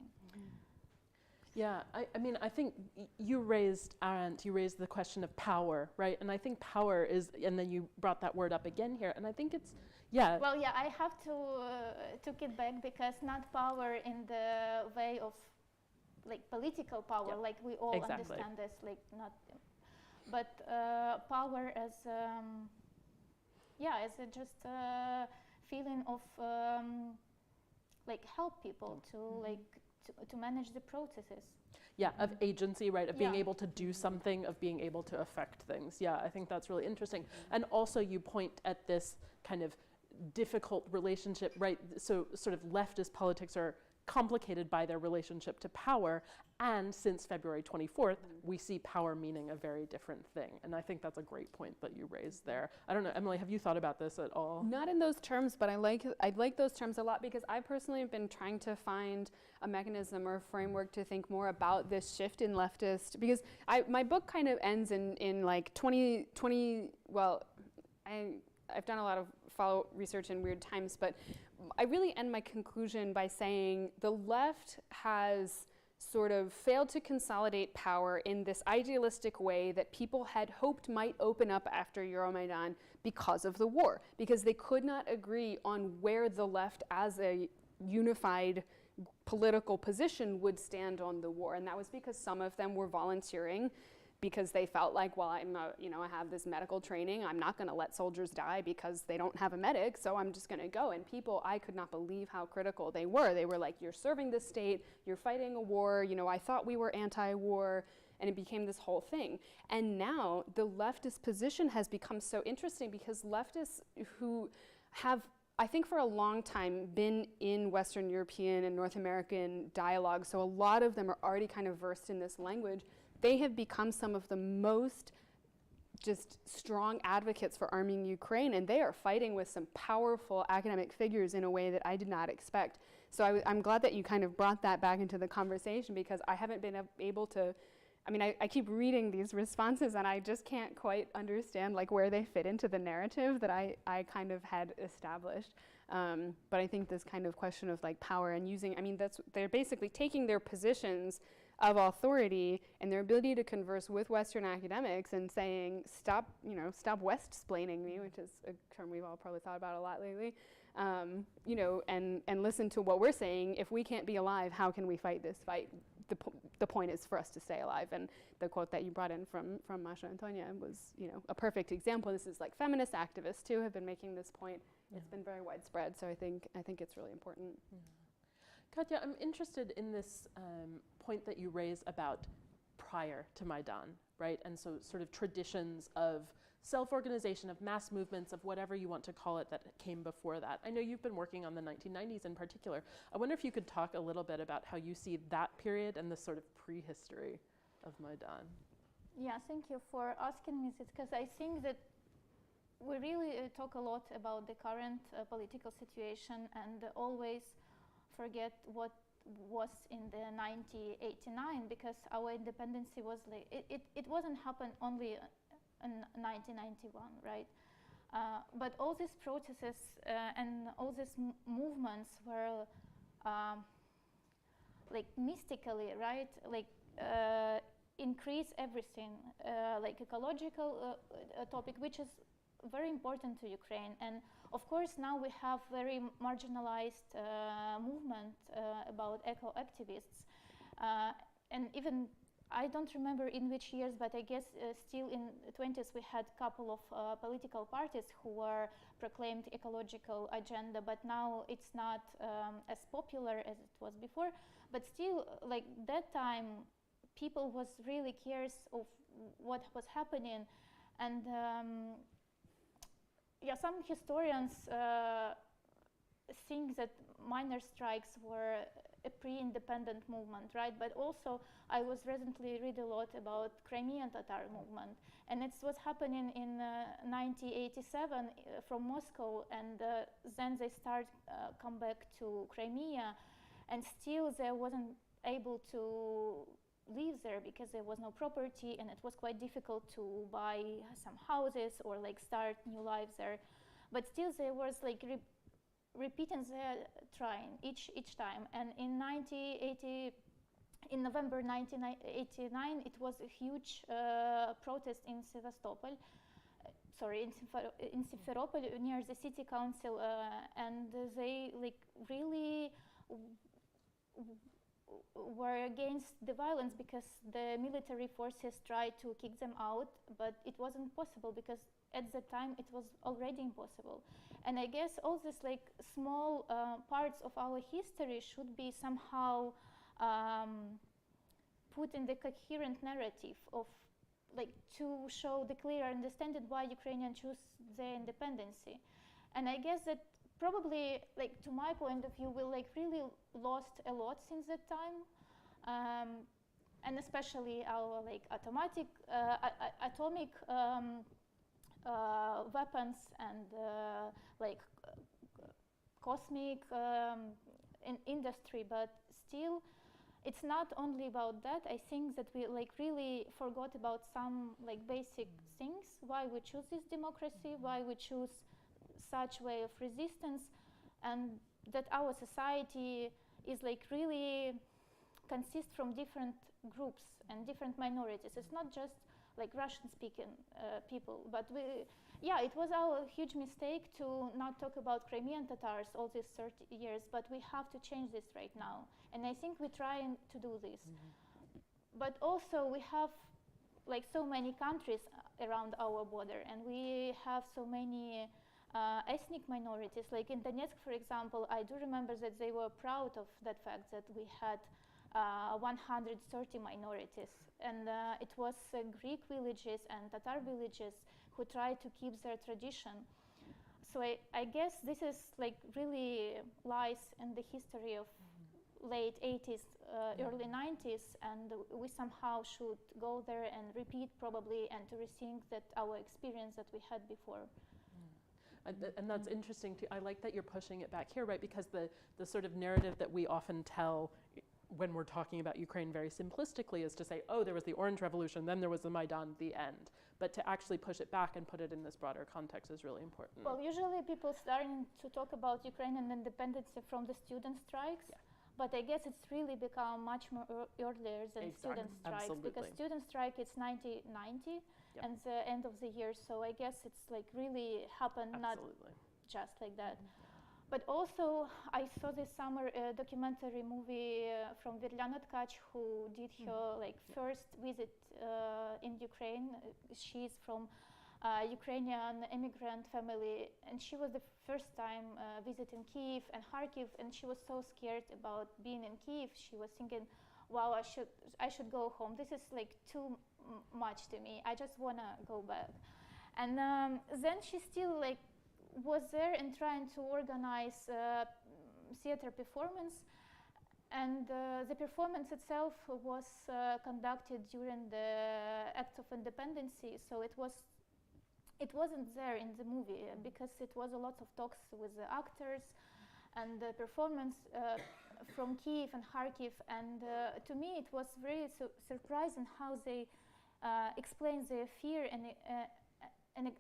Yeah, I mean, I think you raised the question of power, right? And I think power is, and then you brought that word up again here, and I think it's, yeah. Well, yeah, I have to took it back because not power in the way of like political power, like we all understand this, like not, but power as, as a just feeling of like help people to like to manage the processes. Yeah, of agency, right, of being able to do something, of being able to affect things. Yeah, I think that's really interesting. And also you point at this kind of difficult relationship, right? So sort of leftist politics are complicated by their relationship to power, and since February 24th, we see power meaning a very different thing. And I think that's a great point that you raised there. I don't know, Emily, have you thought about this at all? Not in those terms, but I like those terms a lot because I personally have been trying to find a mechanism or a framework to think more about this shift in leftist, because my book kind of ends in like 2020, well, I've done a lot of follow research in weird times, but I really end my conclusion by saying the left has sort of failed to consolidate power in this idealistic way that people had hoped might open up after Euromaidan because of the war, because they could not agree on where the left as a unified political position would stand on the war. And that was because some of them were volunteering because they felt like, well, I have this medical training. I'm not going to let soldiers die because they don't have a medic, so I'm just going to go. And people, I could not believe how critical they were. They were like, you're serving the state, you're fighting a war, I thought we were anti-war, and it became this whole thing. And now the leftist position has become so interesting because leftists who have, I think for a long time, been in Western European and North American dialogue, so a lot of them are already kind of versed in this language. They have become some of the most just strong advocates for arming Ukraine, and they are fighting with some powerful academic figures in a way that I did not expect. So I'm glad that you kind of brought that back into the conversation because I haven't been able to, I keep reading these responses and I just can't quite understand like where they fit into the narrative that I kind of had established. But I think this kind of question of like power and using, they're basically taking their positions of authority and their ability to converse with Western academics and saying, stop West-splaining me, which is a term we've all probably thought about a lot lately, you know, and listen to what we're saying. If we can't be alive, how can we fight this fight? The point is for us to stay alive. And the quote that you brought in from Masha Antonia was, you know, a perfect example. This is like feminist activists too have been making this point. Yeah. It's been very widespread, so I think it's really important. Yeah. Katya, I'm interested in this point that you raise about prior to Maidan, right? And so sort of traditions of self-organization, of mass movements, of whatever you want to call it, that came before that. I know you've been working on the 1990s in particular. I wonder if you could talk a little bit about how you see that period and the sort of prehistory of Maidan. Yeah, thank you for asking me this, because I think that we really talk a lot about the current political situation and always forget what was in the 1989, because our independence was like, it wasn't happen only in 1991, right? But all these processes and all these movements were like mystically, right? Like increase everything, like ecological topic, which is very important to Ukraine. And of course now we have very marginalized movement about eco-activists. And even, I don't remember in which years, but I guess still in the 20s we had a couple of political parties who were proclaimed ecological agenda, but now it's not as popular as it was before. But still, like that time, people was really curious of what was happening. And yeah, some historians think that minor strikes were a pre-independent movement, right? But also, I was recently read a lot about Crimean Tatar movement, and it's what's happening in 1987 from Moscow, and then they start come back to Crimea, and still they wasn't able to live there because there was no property, and it was quite difficult to buy some houses or like start new lives there. But still there was like repeating their trying each time. And in November 1989, it was a huge protest in Sevastopol. In Simferopol near the city council, and they like really were against the violence because the military forces tried to kick them out, but it wasn't possible because at the time it was already impossible. And I guess all these like small parts of our history should be somehow put in the coherent narrative of like to show the clear understanding why Ukrainians choose their independence. And I guess that probably, like to my point of view, we like really lost a lot since that time, and especially our like atomic weapons and like cosmic industry. But still, it's not only about that. I think that we like really forgot about some like basic things. Why we choose this democracy? Why we choose such way of resistance, and that our society is like really consists from different groups and different minorities. It's not just like Russian-speaking people, but it was our huge mistake to not talk about Crimean Tatars all these 30 years, but we have to change this right now. And I think we're trying to do this. Mm-hmm. But also we have like so many countries around our border, and we have so many ethnic minorities. Like in Donetsk, for example, I do remember that they were proud of that fact that we had 130 minorities. And it was Greek villages and Tatar villages who tried to keep their tradition. So I guess this is like really lies in the history of late 80s, early 90s, and we somehow should go there and repeat probably and to rethink that our experience that we had before. And that's interesting too. I like that you're pushing it back here, right? Because the sort of narrative that we often tell when we're talking about Ukraine very simplistically is to say, oh, there was the Orange Revolution, then there was the Maidan, the end. But to actually push it back and put it in this broader context is really important. Well, usually people starting to talk about Ukrainian independence from the student strikes. Yeah. But I guess it's really become much more earlier than student strikes. Absolutely. Because student strike is 1990 and the end of the year. So I guess it's like really happened not just like that. But also, I saw this summer a documentary movie from Verlyana Tkach, who did her first visit in Ukraine. She's from Ukrainian immigrant family, and she was the first time visiting Kyiv and Kharkiv, and she was so scared about being in Kyiv. She was thinking, "Wow, I should go home. This is too much to me. I just wanna go back." And then she still was there and trying to organize theater performance, and the performance itself was conducted during the Act of Independence, so it wasn't there in the movie because it was a lot of talks with the actors and the performance from Kyiv and Kharkiv, and to me it was very surprising how they explained their fear and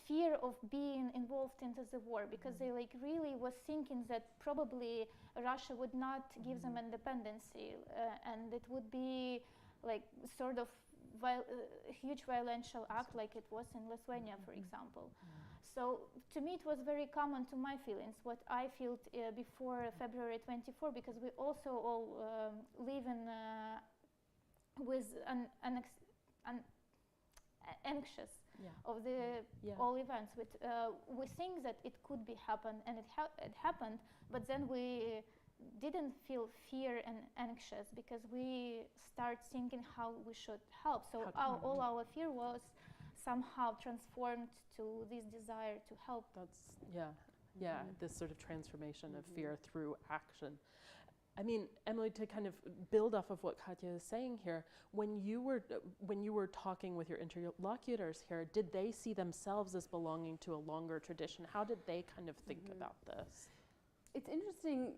fear of being involved into the war, because they really was thinking that probably Russia would not give them independence, and it would be sort of huge violential act like it was in Lithuania, for example. So to me it was very common to my feelings, what I felt before February 24, because we also all live in with an anxious of the all events. We think that it could be happen, and it happened, but then we didn't feel fear and anxious because we start thinking how we should help. So all our fear was somehow transformed to this desire to help. That's this sort of transformation of fear through action. I mean, Emily, to kind of build off of what Katya is saying here, when you were talking with your interlocutors here, did they see themselves as belonging to a longer tradition? How did they kind of think about this? It's interesting.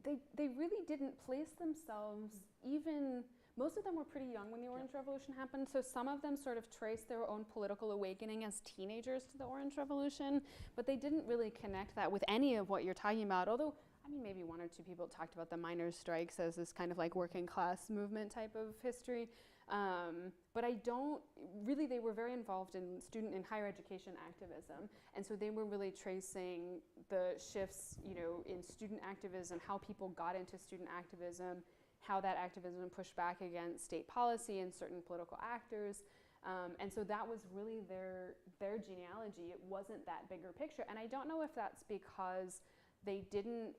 They really didn't place themselves even. Most of them were pretty young when the Orange Revolution happened, so some of them sort of traced their own political awakening as teenagers to the Orange Revolution, but they didn't really connect that with any of what you're talking about, although maybe one or two people talked about the miners' strikes as this kind of working class movement type of history. But I don't really, they were very involved in student and higher education activism. And so they were really tracing the shifts, in student activism, how people got into student activism, how that activism pushed back against state policy and certain political actors. And so that was really their genealogy. It wasn't that bigger picture. And I don't know if that's because they didn't,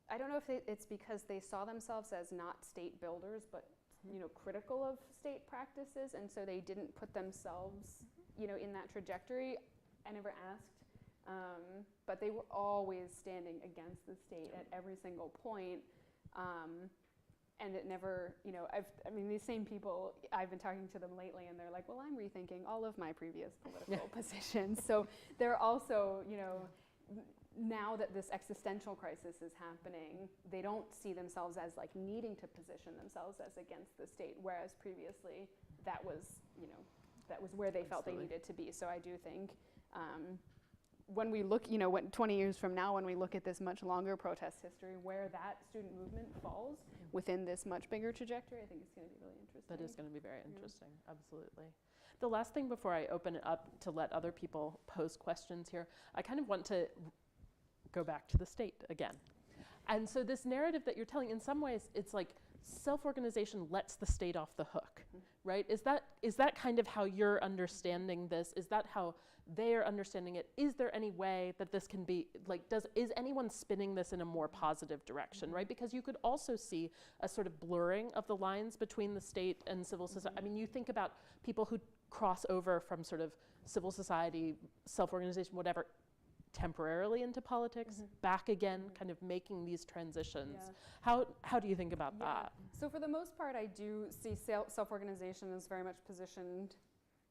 I don't know if it's because they saw themselves as not state builders, but critical of state practices, and so they didn't put themselves, in that trajectory. I never asked, but they were always standing against the state at every single point, and it never, these same people, I've been talking to them lately, and they're like, well, I'm rethinking all of my previous political positions. So they're also, now that this existential crisis is happening, they don't see themselves as needing to position themselves as against the state, whereas previously that was where they felt they needed to be. So I do think when we look, 20 years from now, when we look at this much longer protest history, where that student movement falls within this much bigger trajectory, I think it's going to be really interesting. That is going to be very interesting, absolutely. The last thing before I open it up to let other people pose questions here, I kind of want to go back to the state again. And so this narrative that you're telling, in some ways, it's like self-organization lets the state off the hook, right? Is that kind of how you're understanding this? Is that how they are understanding it? Is there any way that this can be, is anyone spinning this in a more positive direction, right? Because you could also see a sort of blurring of the lines between the state and civil society. I mean, you think about people who cross over from sort of civil society, self-organization, whatever, temporarily into politics, back again, kind of making these transitions. How do you think about that? So for the most part, I do see self-organization as very much positioned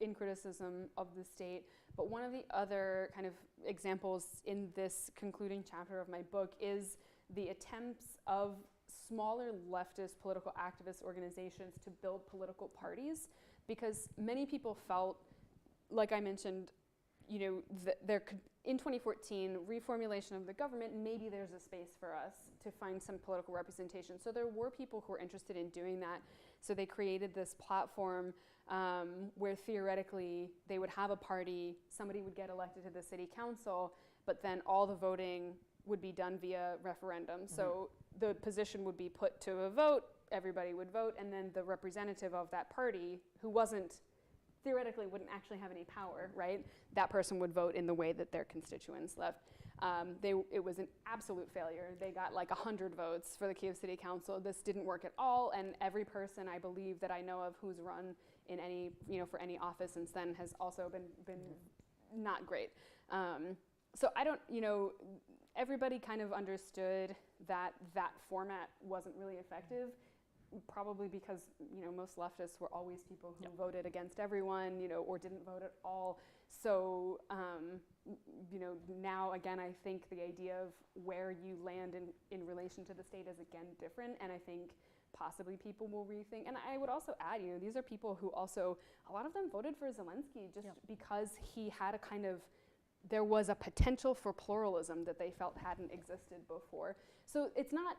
in criticism of the state. But one of the other kind of examples in this concluding chapter of my book is the attempts of smaller leftist political activist organizations to build political parties, because many people felt, like I mentioned, there could, in 2014, reformulation of the government, maybe there's a space for us to find some political representation. So there were people who were interested in doing that. So they created this platform where theoretically they would have a party, somebody would get elected to the city council, but then all the voting would be done via referendum. Mm-hmm. So the position would be put to a vote, everybody would vote, and then the representative of that party, who theoretically wouldn't actually have any power, right? That person would vote in the way that their constituents left. It was an absolute failure. They got like 100 votes for the Kyiv City Council. This didn't work at all, and every person I believe that I know of who's run in any, for any office since then has also been not great. So I don't, everybody kind of understood that format wasn't really effective. Probably because most leftists were always people who voted against everyone, or didn't vote at all. So now again, I think the idea of where you land in relation to the state is again different, and I think possibly people will rethink. And I would also add, these are people who also, a lot of them voted for Zelensky just because he had a kind of, there was a potential for pluralism that they felt hadn't existed before. So it's not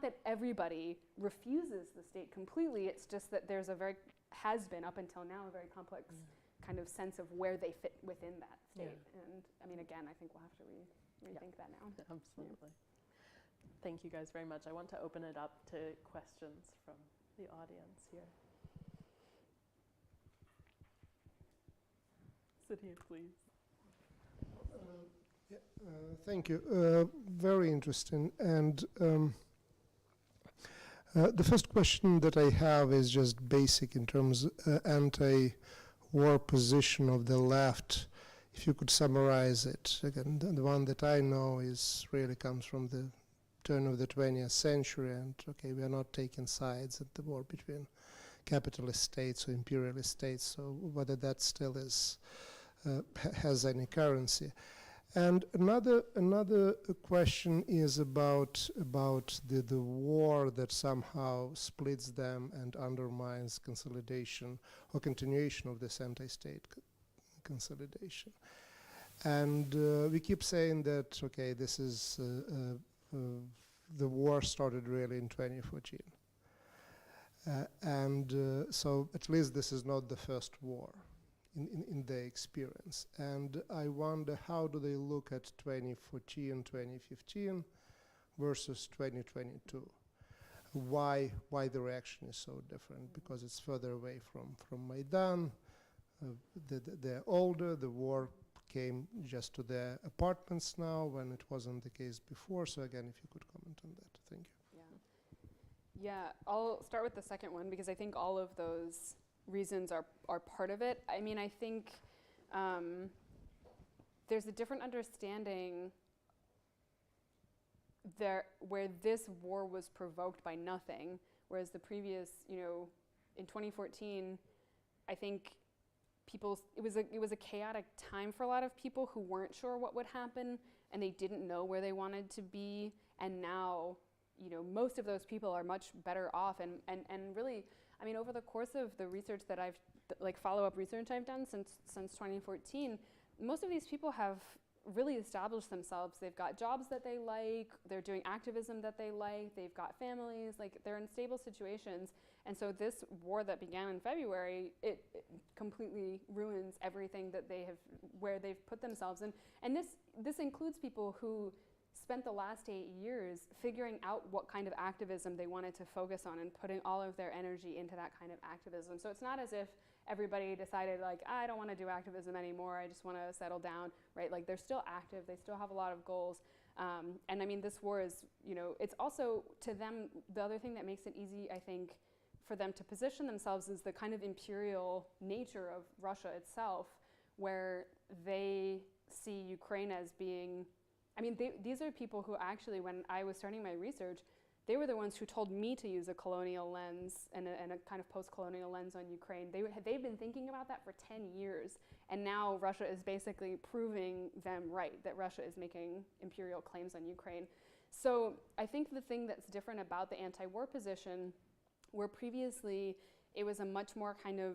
that everybody refuses the state completely, it's just that there's has been up until now, a very complex kind of sense of where they fit within that state. And I mean, again, I think we'll have to rethink that now. Absolutely. Thank you guys very much. I want to open it up to questions from the audience here. Sit here, please. Thank you. Very interesting. And the first question that I have is just basic in terms of anti-war position of the left. If you could summarize it. Again, the one that I know really comes from the turn of the 20th century, and okay, we are not taking sides at the war between capitalist states or imperialist states, so whether that still has any currency. And another question is about the war that somehow splits them and undermines consolidation or continuation of this anti-state consolidation. And we keep saying that, okay, this is the war started really in 2014. So at least this is not the first war in their experience. And I wonder, how do they look at 2014, 2015 versus 2022? Why the reaction is so different? Because it's further away from Maidan. They're older. The war came just to their apartments now, when it wasn't the case before. So again, if you could comment on that. Thank you. Yeah, I'll start with the second one, because I think all of those reasons are part of it. I mean, I think there's a different understanding there where this war was provoked by nothing, whereas the previous, in 2014, I think it was a chaotic time for a lot of people who weren't sure what would happen, and they didn't know where they wanted to be. And now, most of those people are much better off, and really, I mean, over the course of the research that follow-up research I've done since 2014, most of these people have really established themselves. They've got jobs that they like, they're doing activism that they like, they've got families, they're in stable situations. And so this war that began in February, it completely ruins everything that where they've put themselves in. And this includes people who spent the last 8 years figuring out what kind of activism they wanted to focus on and putting all of their energy into that kind of activism. So it's not as if everybody decided, I don't want to do activism anymore, I just want to settle down, right? They're still active, they still have a lot of goals. And I mean, this war is, it's also, to them, the other thing that makes it easy, I think, for them to position themselves is the kind of imperial nature of Russia itself, where they see Ukraine as being, I mean, these are people who actually, when I was starting my research, they were the ones who told me to use a colonial lens and a kind of post-colonial lens on Ukraine. They've been thinking about that for 10 years, and now Russia is basically proving them right, that Russia is making imperial claims on Ukraine. So I think the thing that's different about the anti-war position, where previously it was a much more kind of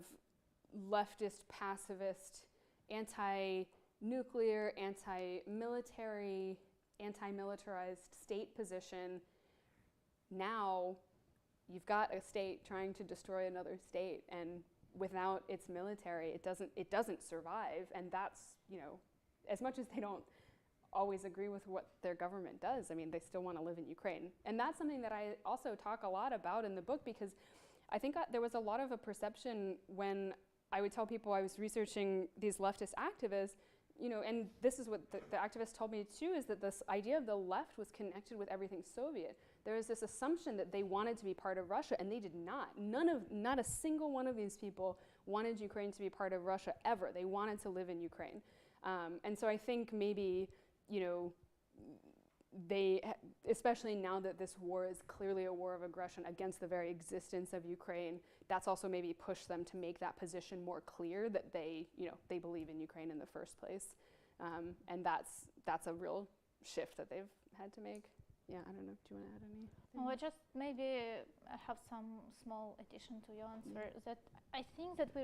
leftist, pacifist, nuclear, anti-military, anti-militarized state position. Now you've got a state trying to destroy another state, and without its military, it doesn't survive. And that's, you know, as much as they don't always agree with what their government does, I mean, they still want to live in Ukraine. And that's something that I also talk a lot about in the book, because I think there was a lot of a perception when I would tell people I was researching these leftist activists, you know, and this is what the activists told me too, is that this idea of the left was connected with everything Soviet. There was this assumption that they wanted to be part of Russia, and they did not. Not a single one of these people wanted Ukraine to be part of Russia ever. They wanted to live in Ukraine. And so I think maybe, you know, especially now that this war is clearly a war of aggression against the very existence of Ukraine, that's also maybe pushed them to make that position more clear, that they, you know, they believe in Ukraine in the first place. And that's a real shift that they've had to make. Yeah, I don't know, do you want to add anything? Well, I just maybe have some small addition to your answer, that I think that we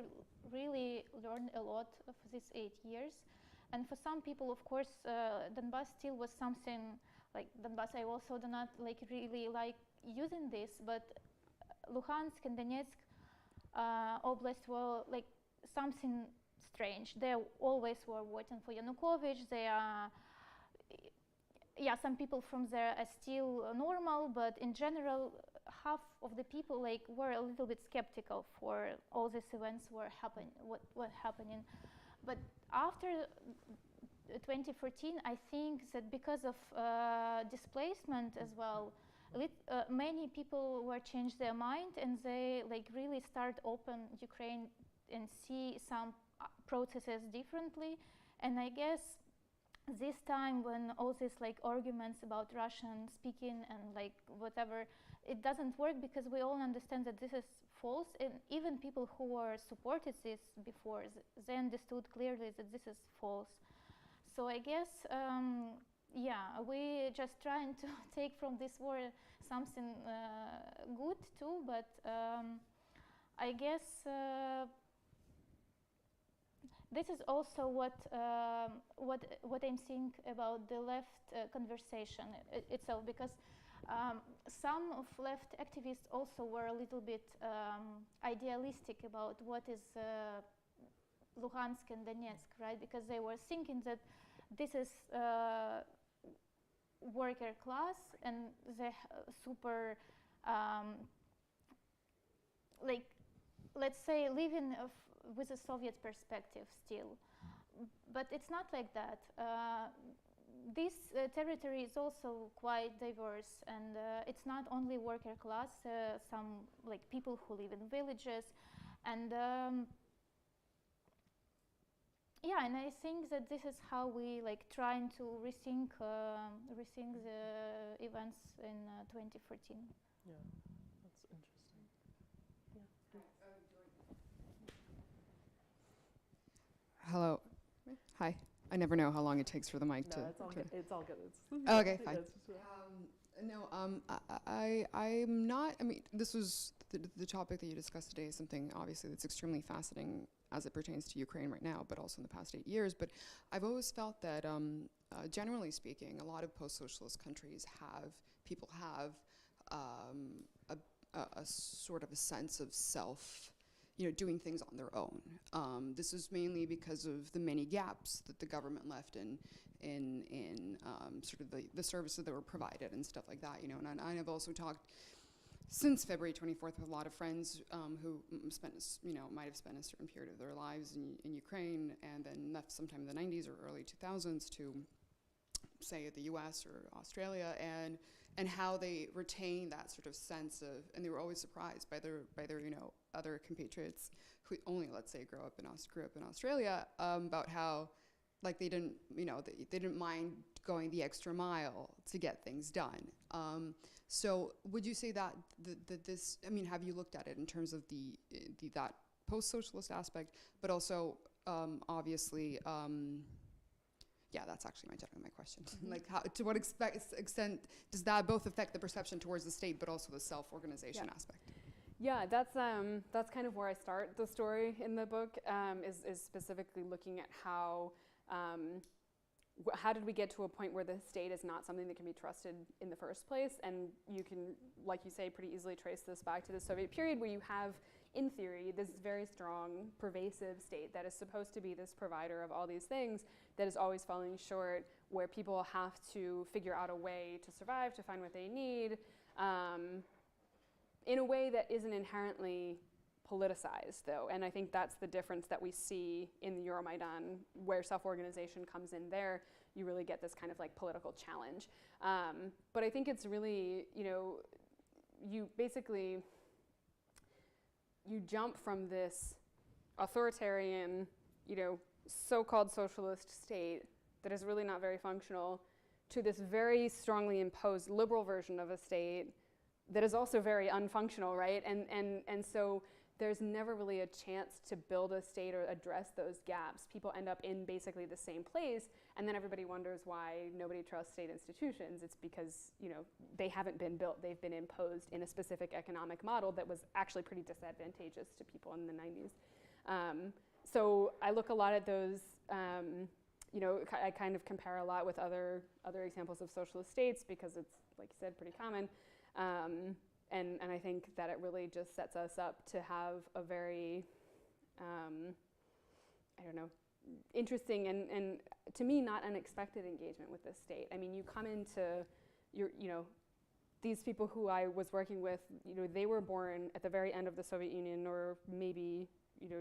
really learned a lot of these 8 years. And for some people, of course, Donbass still was something like Donbass. I also do not really like using this, but Luhansk and Donetsk Oblast were like something strange. They always were voting for Yanukovych. They are, yeah, some people from there are still normal, but in general, half of the people like were a little bit skeptical for all these events were happening. But after 2014, I think that because of displacement as well, many people were changed their mind, and they like really start open Ukraine and see some processes differently. And I guess this time when all these like arguments about Russian speaking and like whatever, it doesn't work, because we all understand that this is false, and even people who were supported this before, they understood clearly that this is false. So I guess, yeah, we just trying to take from this war something good too, but I guess this is also what I'm seeing about the left conversation itself, because some of left activists also were a little bit idealistic about what is Luhansk and Donetsk, right? Because they were thinking that this is worker class and the super, like, let's say, living with a Soviet perspective still. But it's not like that. This territory is also quite diverse, and it's not only worker class, some like people who live in villages, and yeah, and I think that this is how we like trying to rethink the events in 2014. Yeah, that's interesting. Yeah. Hello. Hi. I never know how long it takes for the mic to. No, it's all good. It's all good. Oh, okay, fine. It's just, I'm not. I mean, this was the topic that you discussed today is something obviously that's extremely fascinating as it pertains to Ukraine right now, but also in the past 8 years. But I've always felt that, generally speaking, a lot of post-socialist countries have a sort of a sense of self, you know, doing things on their own. This is mainly because of the many gaps that the government left in sort of the services that were provided and stuff like that, you know. And I have also talked since February 24th with a lot of friends who might have spent a certain period of their lives in Ukraine and then left sometime in the 90s or early 2000s to, say, the US or Australia, and how they retain that sort of sense of, and they were always surprised by their you know, other compatriots who only, let's say, grew up in Australia, about how, like, they didn't mind going the extra mile to get things done. So would you say that this, I mean, have you looked at it in terms of that post-socialist aspect, but also obviously, yeah, that's actually my question. Like, to what extent does that both affect the perception towards the state, but also the self-organization aspect? Yeah, that's kind of where I start the story in the book, is specifically looking at how how did we get to a point where the state is not something that can be trusted in the first place? And you can, like you say, pretty easily trace this back to the Soviet period, where you have, in theory, this very strong, pervasive state that is supposed to be this provider of all these things that is always falling short, where people have to figure out a way to survive, to find what they need, in a way that isn't inherently politicized, though. And I think that's the difference that we see in the Euromaidan, where self-organization comes in there. You really get this kind of like political challenge. But I think it's really, you basically, you jump from this authoritarian, so-called socialist state that is really not very functional, to this very strongly imposed liberal version of a state that is also very unfunctional, right? And so there's never really a chance to build a state or address those gaps. People end up in basically the same place, and then everybody wonders why nobody trusts state institutions. It's because, they haven't been built. They've been imposed in a specific economic model that was actually pretty disadvantageous to people in the 90s. So I look a lot at those, I kind of compare a lot with other examples of socialist states, because it's, like you said, pretty common. And I think that it really just sets us up to have a very, interesting and to me, not unexpected engagement with the state. I mean, you come into these people who I was working with, they were born at the very end of the Soviet Union, or maybe,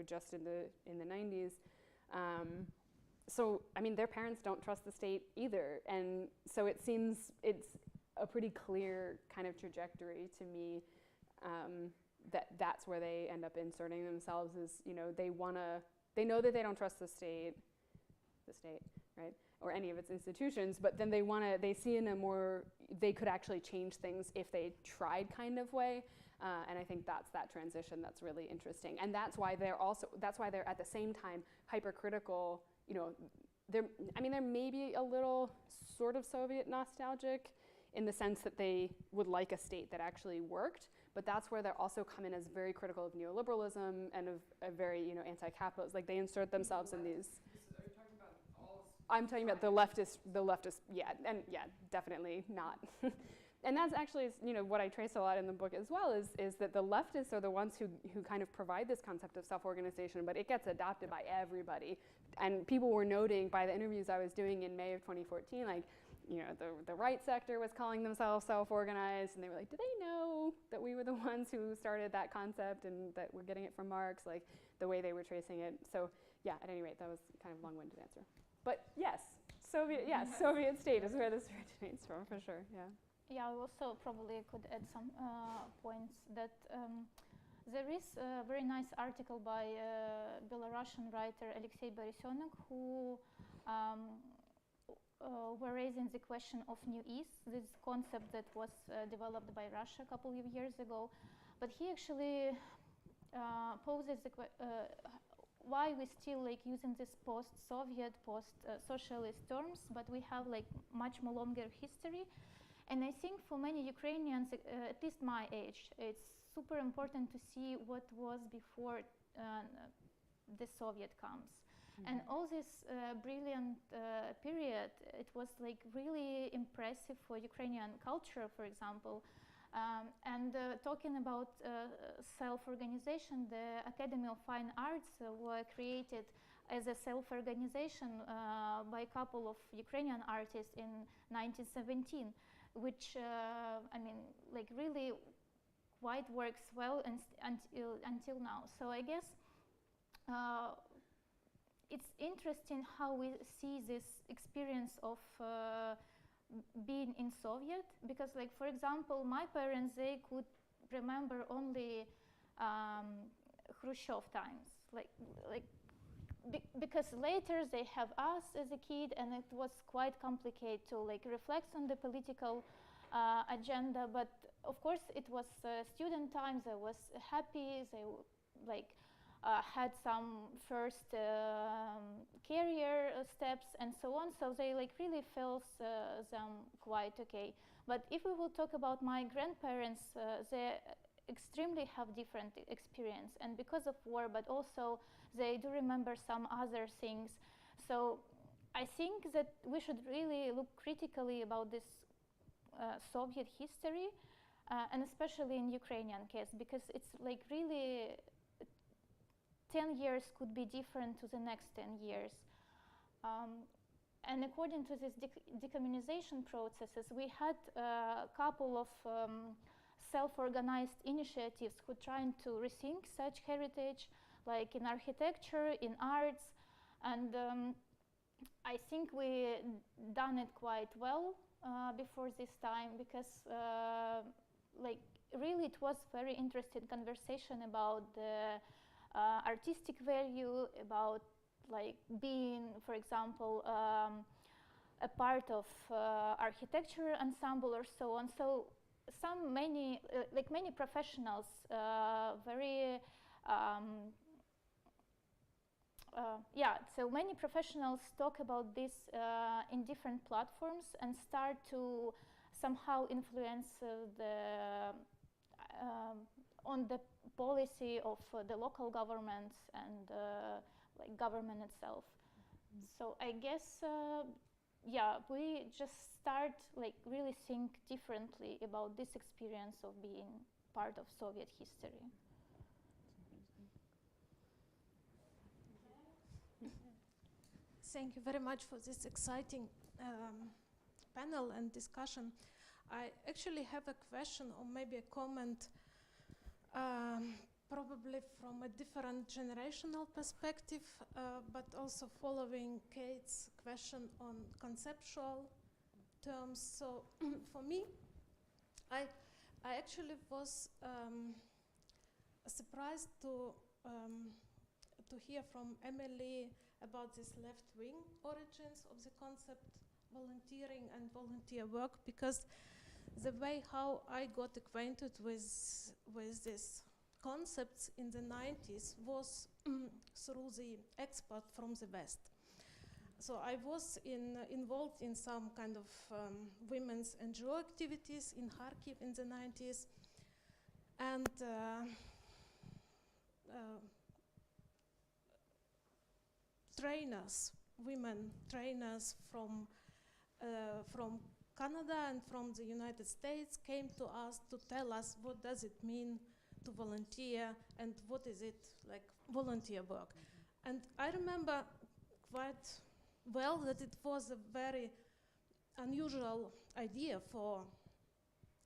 just in the 90s. So, I mean, their parents don't trust the state either. And so it seems it's a pretty clear kind of trajectory to me, that's where they end up inserting themselves, is, they know that they don't trust the state, right, or any of its institutions, but then they see in a more, they could actually change things if they tried kind of way. And I think that's that transition that's really interesting. And that's why they're at the same time hypercritical, there may be a little sort of Soviet nostalgic, in the sense that they would like a state that actually worked, but that's where they're also come in as very critical of neoliberalism and of a very, anti-capitalist. Like, they insert themselves in these. Are you talking about all? I'm talking about the leftist, yeah, definitely not. And that's actually, what I trace a lot in the book as well, is that the leftists are the ones who kind of provide this concept of self-organization, but it gets adopted by everybody. And people were noting by the interviews I was doing in May of 2014, like, the right sector was calling themselves self-organized, and they were like, do they know that we were the ones who started that concept and that we're getting it from Marx, like the way they were tracing it. So yeah, at any rate, that was kind of a long-winded answer. But yes, Soviet state is where this originates from, for sure, yeah. Yeah, I also probably could add some points that there is a very nice article by Belarusian writer Alexei Borisonok, who were raising the question of New East, this concept that was developed by Russia a couple of years ago. But he actually poses the why we still using this post-Soviet, post-socialist terms, but we have much more longer history. And I think for many Ukrainians, at least my age, it's super important to see what was before the Soviet comes. Mm-hmm. And all this brilliant period, it was really impressive for Ukrainian culture, for example. And talking about self-organization, the Academy of Fine Arts were created as a self-organization by a couple of Ukrainian artists in 1917, which really quite works well until now. So I guess it's interesting how we see this experience of being in Soviet, because for example, my parents, they could remember only Khrushchev times, because later they have us as a kid, and it was quite complicated to reflect on the political agenda. But of course, it was student times. I was happy. They had some first career steps and so on. So they really felt them quite okay. But if we will talk about my grandparents, they extremely have different experience, and because of war, but also they do remember some other things. So I think that we should really look critically about this Soviet history, and especially in Ukrainian case, because it's like really 10 years could be different to the next 10 years. And according to these decommunization processes, we had a couple of self-organized initiatives who trying to rethink such heritage, like in architecture, in arts, and I think we done it quite well before this time, because like really it was very interesting conversation about the artistic value, about like being, for example, a part of architecture ensemble or so on. So many professionals very so many professionals talk about this in different platforms and start to somehow influence on the policy of the local governments and like government itself. So I guess we just start like really think differently about this experience of being part of Soviet history. Thank you very much for this exciting panel and discussion. I actually have a question or maybe a comment, probably from a different generational perspective, but also following Kate's question on conceptual terms. So for me, I actually was surprised to hear from Emily about this left-wing origins of the concept volunteering and volunteer work, because the way how I got acquainted with these concepts in the 90s was through the expert from the West. So I was involved in some kind of women's NGO activities in Kharkiv in the 90s, and trainers, women trainers from Canada and from the United States came to us to tell us what does it mean to volunteer and what is it like volunteer work. And I remember quite well that it was a very unusual idea for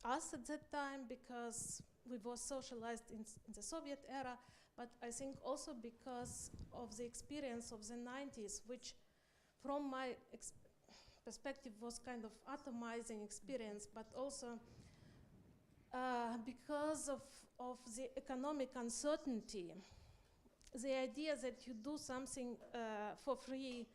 us at that time, because we were socialized in the Soviet era, but I think also because of the experience of the 90s, which from my perspective was kind of atomizing experience, but also because of the economic uncertainty, the idea that you do something for free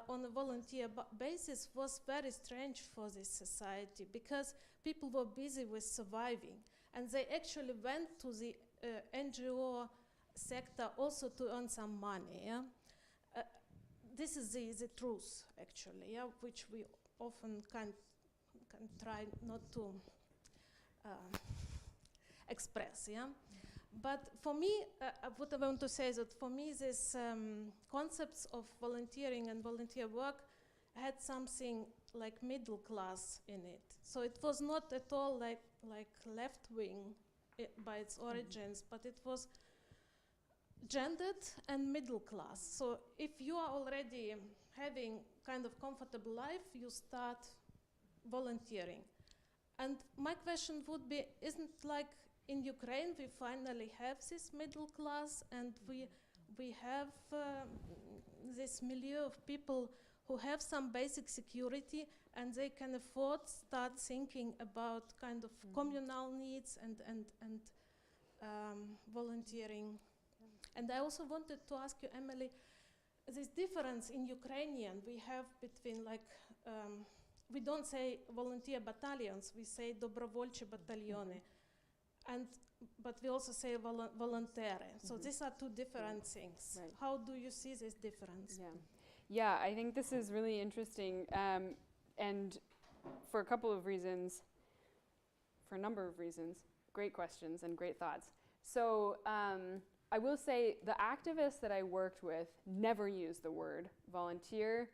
on a volunteer basis was very strange for this society, because people were busy with surviving, and they actually went to the NGO sector also to earn some money. Yeah? This is the truth, actually, yeah, which we often can try not to express. Yeah? But for me, what I want to say is that for me, these concepts of volunteering and volunteer work had something like middle class in it. So it was not at all like left wing by its origins, but it was gendered and middle class. So if you are already having kind of comfortable life, you start volunteering. And my question would be, isn't like in Ukraine we finally have this middle class, and we have this milieu of people who have some basic security, and they can afford start thinking about kind of communal needs and volunteering. And I also wanted to ask you, Emily, this difference in Ukrainian we have between like, we don't say volunteer battalions, we say dobrovolчі battalioni, but we also say volontere. So these are two different things. Right. How do you see this difference? Yeah, I think this is really interesting, and for a couple of reasons, for a number of reasons. Great questions and great thoughts. So I will say the activists that I worked with never used the word volunteer,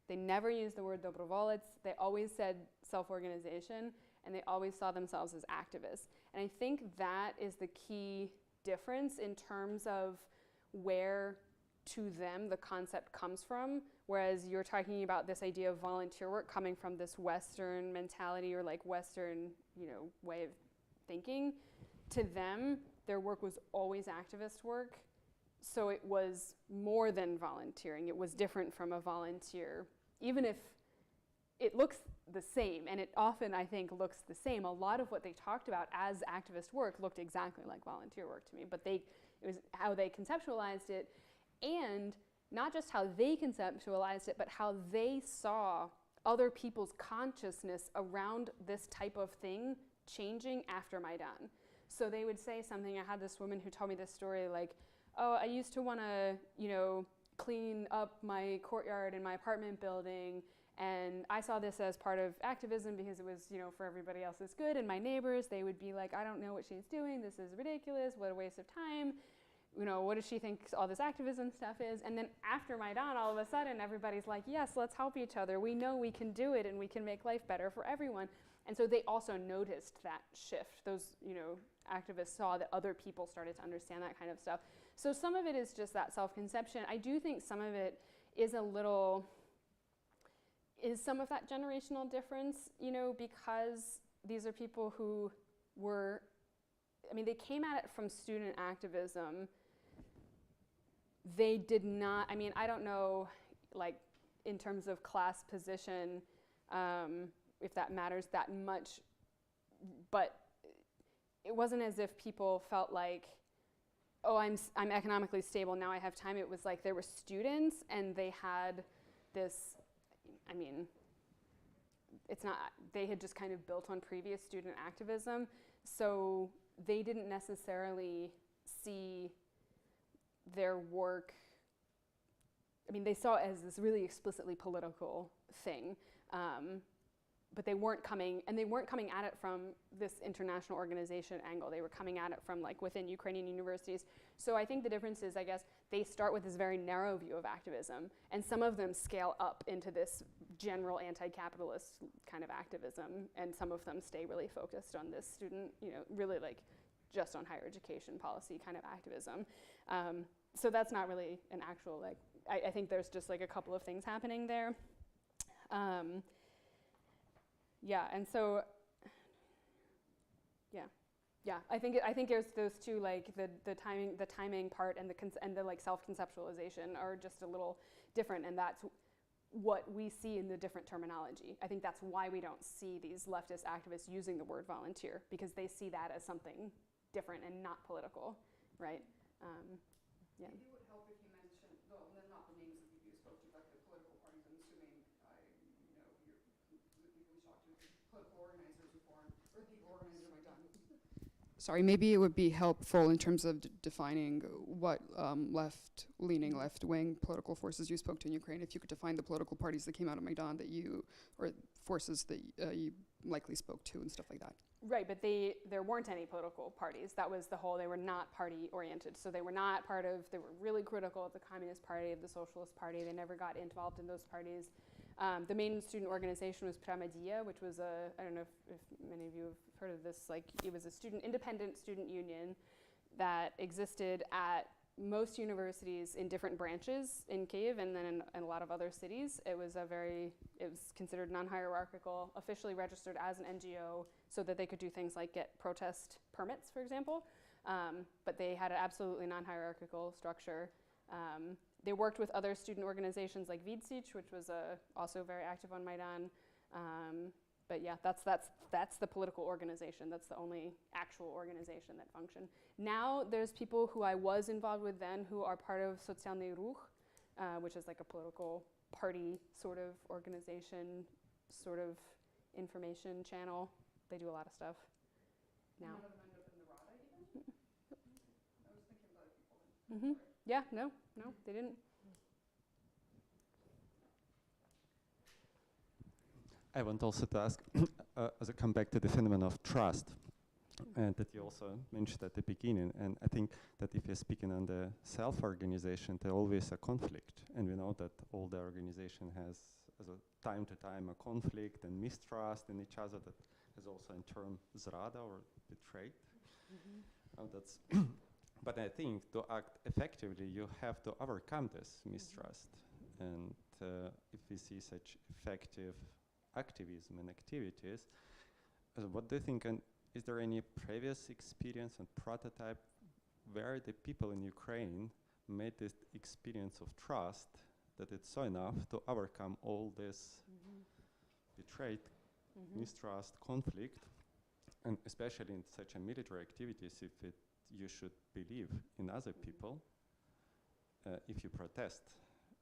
They never used the word dobrovolec. They always said self-organization, and they always saw themselves as activists. And I think that is the key difference in terms of where, to them, the concept comes from. Whereas you're talking about this idea of volunteer work coming from this Western mentality or like Western, way of thinking. To them, their work was always activist work. So it was more than volunteering. It was different from a volunteer, even if it looks the same, and it often, I think, looks the same. A lot of what they talked about as activist work looked exactly like volunteer work to me, but it was how they conceptualized it, and not just how they conceptualized it, but how they saw other people's consciousness around this type of thing changing after Maidan. So they would say something. I had this woman who told me this story, like, oh, I used to want to, clean up my courtyard in my apartment building, and I saw this as part of activism because it was, for everybody else's good, and my neighbors, they would be like, I don't know what she's doing, this is ridiculous, what a waste of time, what does she think all this activism stuff is? And then after Maidan, all of a sudden, everybody's like, yes, let's help each other, we know we can do it, and we can make life better for everyone. And so they also noticed that shift. Those, activists saw that other people started to understand that kind of stuff. So some of it is just that self-conception. I do think some of it is some of that generational difference, because these are people who were, they came at it from student activism. They did not, I don't know, like, in terms of class position, if that matters that much, but it wasn't as if people felt like, oh, I'm economically stable, now I have time. It was like there were students and they had this, they had just kind of built on previous student activism, so they didn't necessarily see their work, they saw it as this really explicitly political thing. But they weren't coming at it from this international organization angle. They were coming at it from like within Ukrainian universities. So I think the difference is, I guess, they start with this very narrow view of activism, and some of them scale up into this general anti-capitalist kind of activism, and some of them stay really focused on this student, really like just on higher education policy kind of activism. So that's not really an actual, like, I think there's just like a couple of things happening there. And so, I think there's those two, like the timing part and the like self-conceptualization are just a little different, and that's what we see in the different terminology. I think that's why we don't see these leftist activists using the word volunteer, because they see that as something different and not political, right? Maybe it would help if you mentioned, well, not the names of the people you spoke to, but the political parties. I'm assuming, the people we talked to, political organizers who formed, or the people organizing Maidan. Sorry, maybe it would be helpful in terms of defining what left-leaning, left-wing political forces you spoke to in Ukraine. If you could define the political parties that came out of Maidan or forces that you likely spoke to and stuff like that. Right, but there weren't any political parties. That was the whole, they were not party-oriented. So they were really critical of the Communist Party, of the Socialist Party. They never got involved in those parties. The main student organization was Pramadia, which was I don't know if many of you have heard of this, like it was a independent student union that existed at most universities in different branches in Kyiv and then in a lot of other cities. It was considered non-hierarchical, officially registered as an NGO so that they could do things like get protest permits, for example. But they had an absolutely non-hierarchical structure. They worked with other student organizations like Vidsic, which was also very active on Maidan. But yeah, that's the political organization. That's the only actual organization that functioned. Now there's people who I was involved with then who are part of Socialny Ruch, which is like a political party sort of organization, sort of information channel. They do a lot of stuff now. None of them end up in the Rada even? I was thinking about other people. Yeah, no, they didn't. I want also to ask, as I come back to the phenomenon of trust, and that you also mentioned at the beginning, and I think that if you're speaking on the self-organization, there's always a conflict, and we know that all the organization has as a time to time a conflict and mistrust in each other that has also in term zrada or betrayed. That's but I think to act effectively, you have to overcome this mistrust. And if we see such effective activism and activities, what do you think? And is there any previous experience and prototype where the people in Ukraine made this experience of trust that it's so enough to overcome all this betrayed, mistrust, conflict, and especially in such a military activities, if you should believe in other people, if you protest.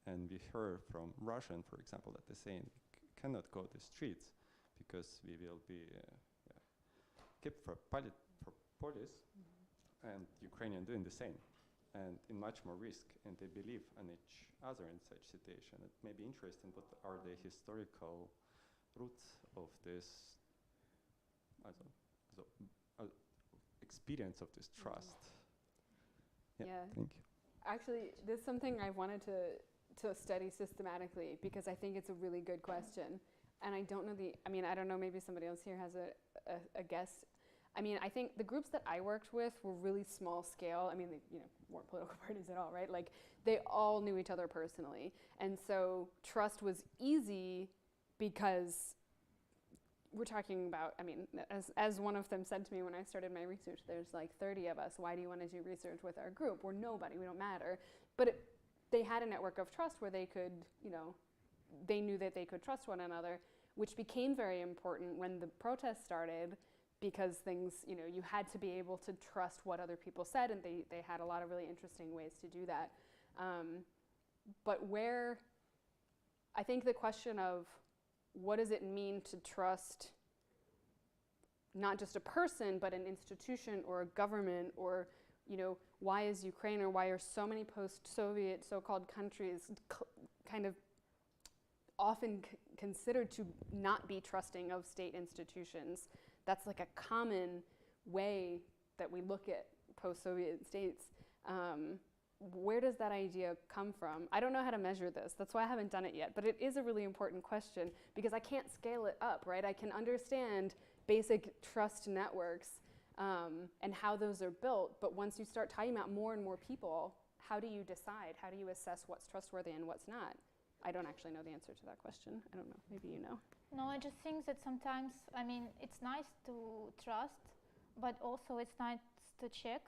And we heard from Russian, for example, that they're saying we cannot go to the streets because we will be kept for police, and Ukrainian doing the same, and in much more risk, and they believe on each other in such situation. It may be interesting, what are the historical roots of this experience of this trust? Yeah. Thank you. Actually, this is something I wanted to study systematically because I think it's a really good question. And I don't know I don't know, maybe somebody else here has a guess. I mean, I think the groups that I worked with were really small scale. I mean, they weren't political parties at all, right? Like, they all knew each other personally. And so trust was easy because we're talking about, I mean, as one of them said to me when I started my research, there's like 30 of us. Why do you want to do research with our group? We're nobody, we don't matter. But they had a network of trust where they could, they knew that they could trust one another, which became very important when the protests started, because things, you had to be able to trust what other people said, and they had a lot of really interesting ways to do that. But I think the question of what does it mean to trust not just a person, but an institution or a government, or, why is Ukraine, or why are so many post-Soviet so-called countries kind of often considered to not be trusting of state institutions? That's like a common way that we look at post-Soviet states. Where does that idea come from? I don't know how to measure this. That's why I haven't done it yet. But it is a really important question because I can't scale it up, right? I can understand basic trust networks and how those are built. But once you start talking about more and more people, how do you decide? How do you assess what's trustworthy and what's not? I don't actually know the answer to that question. I don't know. Maybe you know. No, I just think that sometimes, it's nice to trust, but also it's nice to check.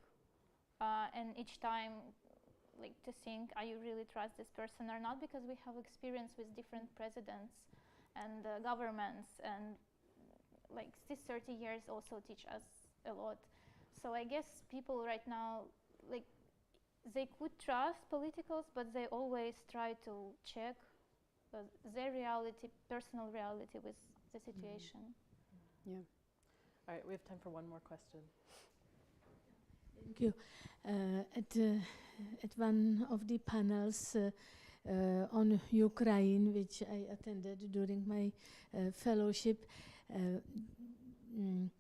And each time, to think, are you really trust this person or not? Because we have experience with different presidents and governments, and these 30 years also teach us a lot. So I guess people right now, they could trust politicals, but they always try to check their reality, personal reality with the situation. Yeah. All right, we have time for one more question. Thank you. At one of the panels on Ukraine, which I attended during my fellowship, one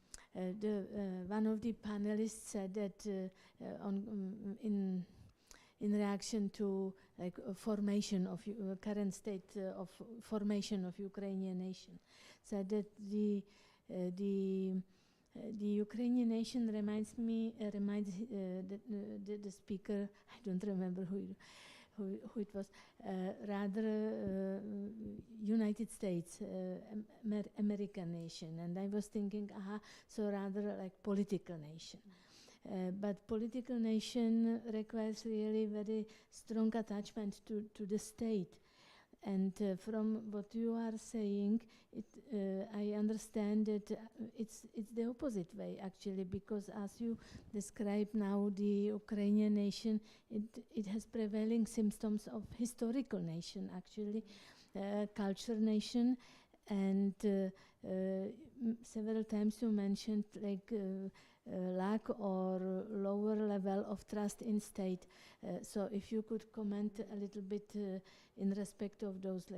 of the panelists said that in reaction to formation of current state of formation of Ukrainian nation, said that the Ukrainian nation reminds the speaker, I don't remember who it was, rather United States, American nation. And I was thinking, so rather like political nation. But political nation requires really very strong attachment to the state. And from what you are saying, I understand that it's the opposite way, actually, because as you describe now the Ukrainian nation, it has prevailing symptoms of historical nation, actually, culture nation, and several times you mentioned lack or lower level of trust in state. So if you could comment a little bit in respect of those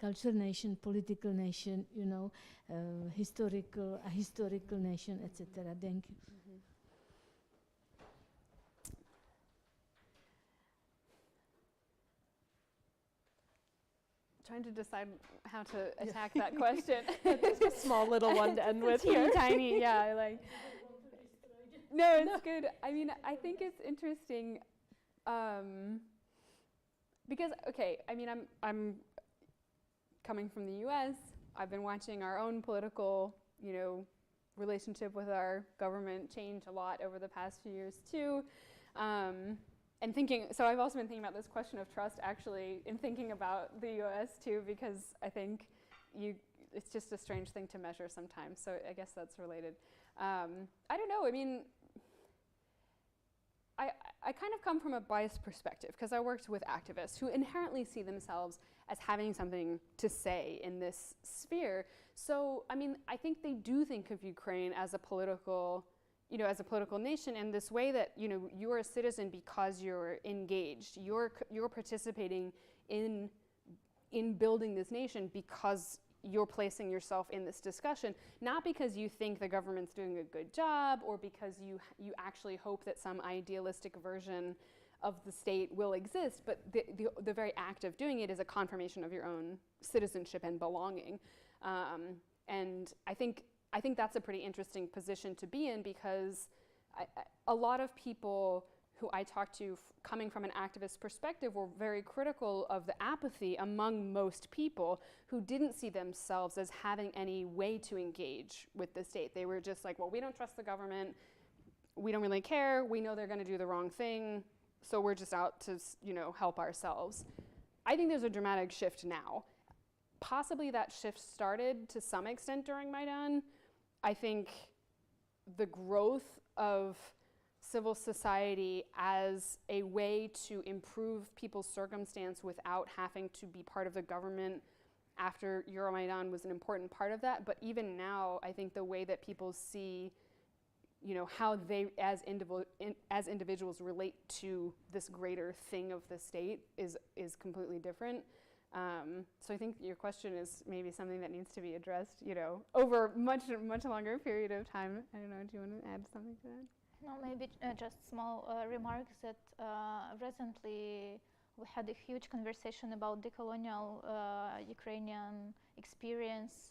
culture nation, political nation, historical nation, etc. Thank you. trying to decide how to attack that question. Just a small little one to end with Teeny here. tiny, yeah, like. No, it's good. I mean, I think it's interesting because, okay, I mean, I'm coming from the U.S. I've been watching our own political, you know, relationship with our government change a lot over the past few years too. And thinking, so I've also been thinking about this question of trust actually in thinking about the US too, because I think it's just a strange thing to measure sometimes. So I guess that's related. I don't know, I mean, I kind of come from a biased perspective because I worked with activists who inherently see themselves as having something to say in this sphere. So, I mean, I think they do think of Ukraine as a political, you know, as a political nation in this way that, you know, you're a citizen because you're engaged. You're participating in building this nation because you're placing yourself in this discussion, not because you think the government's doing a good job or because you actually hope that some idealistic version of the state will exist, but the very act of doing it is a confirmation of your own citizenship and belonging. And I think that's a pretty interesting position to be in because a lot of people who I talked to coming from an activist perspective were very critical of the apathy among most people who didn't see themselves as having any way to engage with the state. They were just like, well, we don't trust the government, we don't really care, we know they're gonna do the wrong thing, so we're just out to, you know, help ourselves. I think there's a dramatic shift now. Possibly that shift started to some extent during Maidan. I think the growth of civil society as a way to improve people's circumstance without having to be part of the government after Euromaidan was an important part of that. But even now, I think the way that people see, you know, how they as individuals relate to this greater thing of the state is completely different. So I think your question is maybe something that needs to be addressed, you know, over much longer period of time. I don't know, do you want to add something to that? No, maybe just small remarks that recently we had a huge conversation about decolonial Ukrainian experience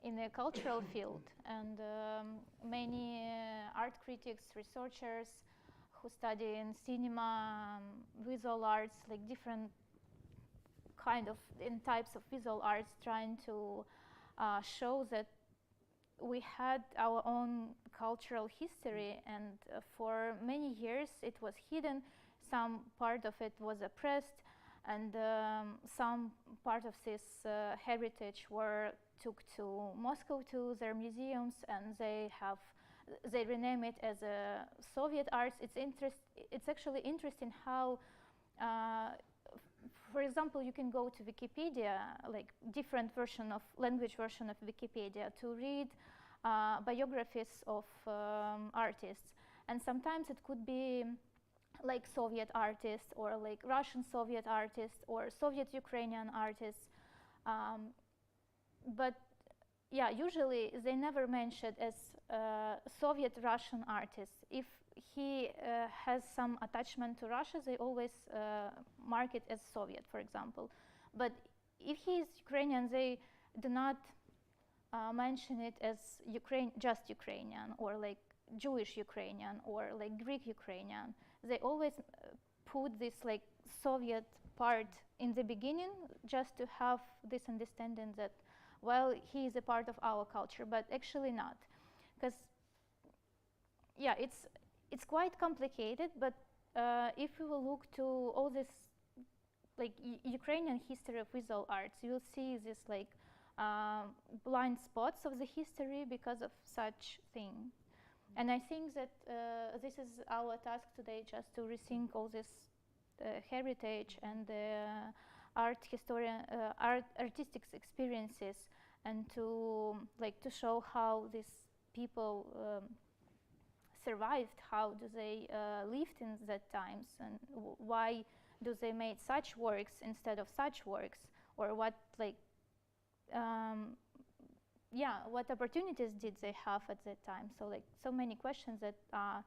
in the cultural field, and many art critics, researchers who study in cinema, visual arts, like different kind of in types of visual arts, trying to show that we had our own cultural history, and for many years it was hidden. Some part of it was oppressed, and some part of this heritage were took to Moscow to their museums, and they rename it as a Soviet arts. It's actually interesting how for example, you can go to Wikipedia, like different language version of Wikipedia, to read biographies of artists. And sometimes it could be like Soviet artists, or like Russian Soviet artists, or Soviet Ukrainian artists. But yeah, usually they never mentioned as Soviet Russian artists. If he has some attachment to Russia, they always mark it as Soviet, for example. But if he is Ukrainian, they do not mention it as just Ukrainian, or like Jewish Ukrainian, or like Greek Ukrainian. They always put this like Soviet part in the beginning, just to have this understanding that, well, he is a part of our culture, but actually not. Because, yeah, it's quite complicated, but if we will look to all this like Ukrainian history of visual arts, you will see this like blind spots of the history because of such thing. And I think that this is our task today, just to rethink all this heritage and artistic experiences, and to show how these people survived, how do they lived in that times, and why do they make such works instead of such works, or what what opportunities did they have at that time? So so many questions that are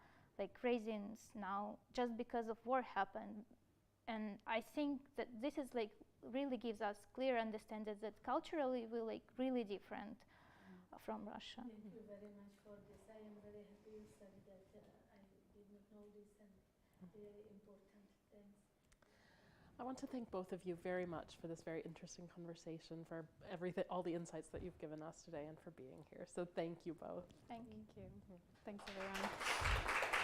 raising now just because of war happened. And I think that this is really gives us clear understanding that culturally we're like really different from Russia. Thank you very much for this. I am very happy you said that. I did not know this, and very important. Thanks. I want to thank both of you very much for this very interesting conversation, for everything, all the insights that you've given us today, and for being here. So thank you both. Thank you. Thanks, everyone.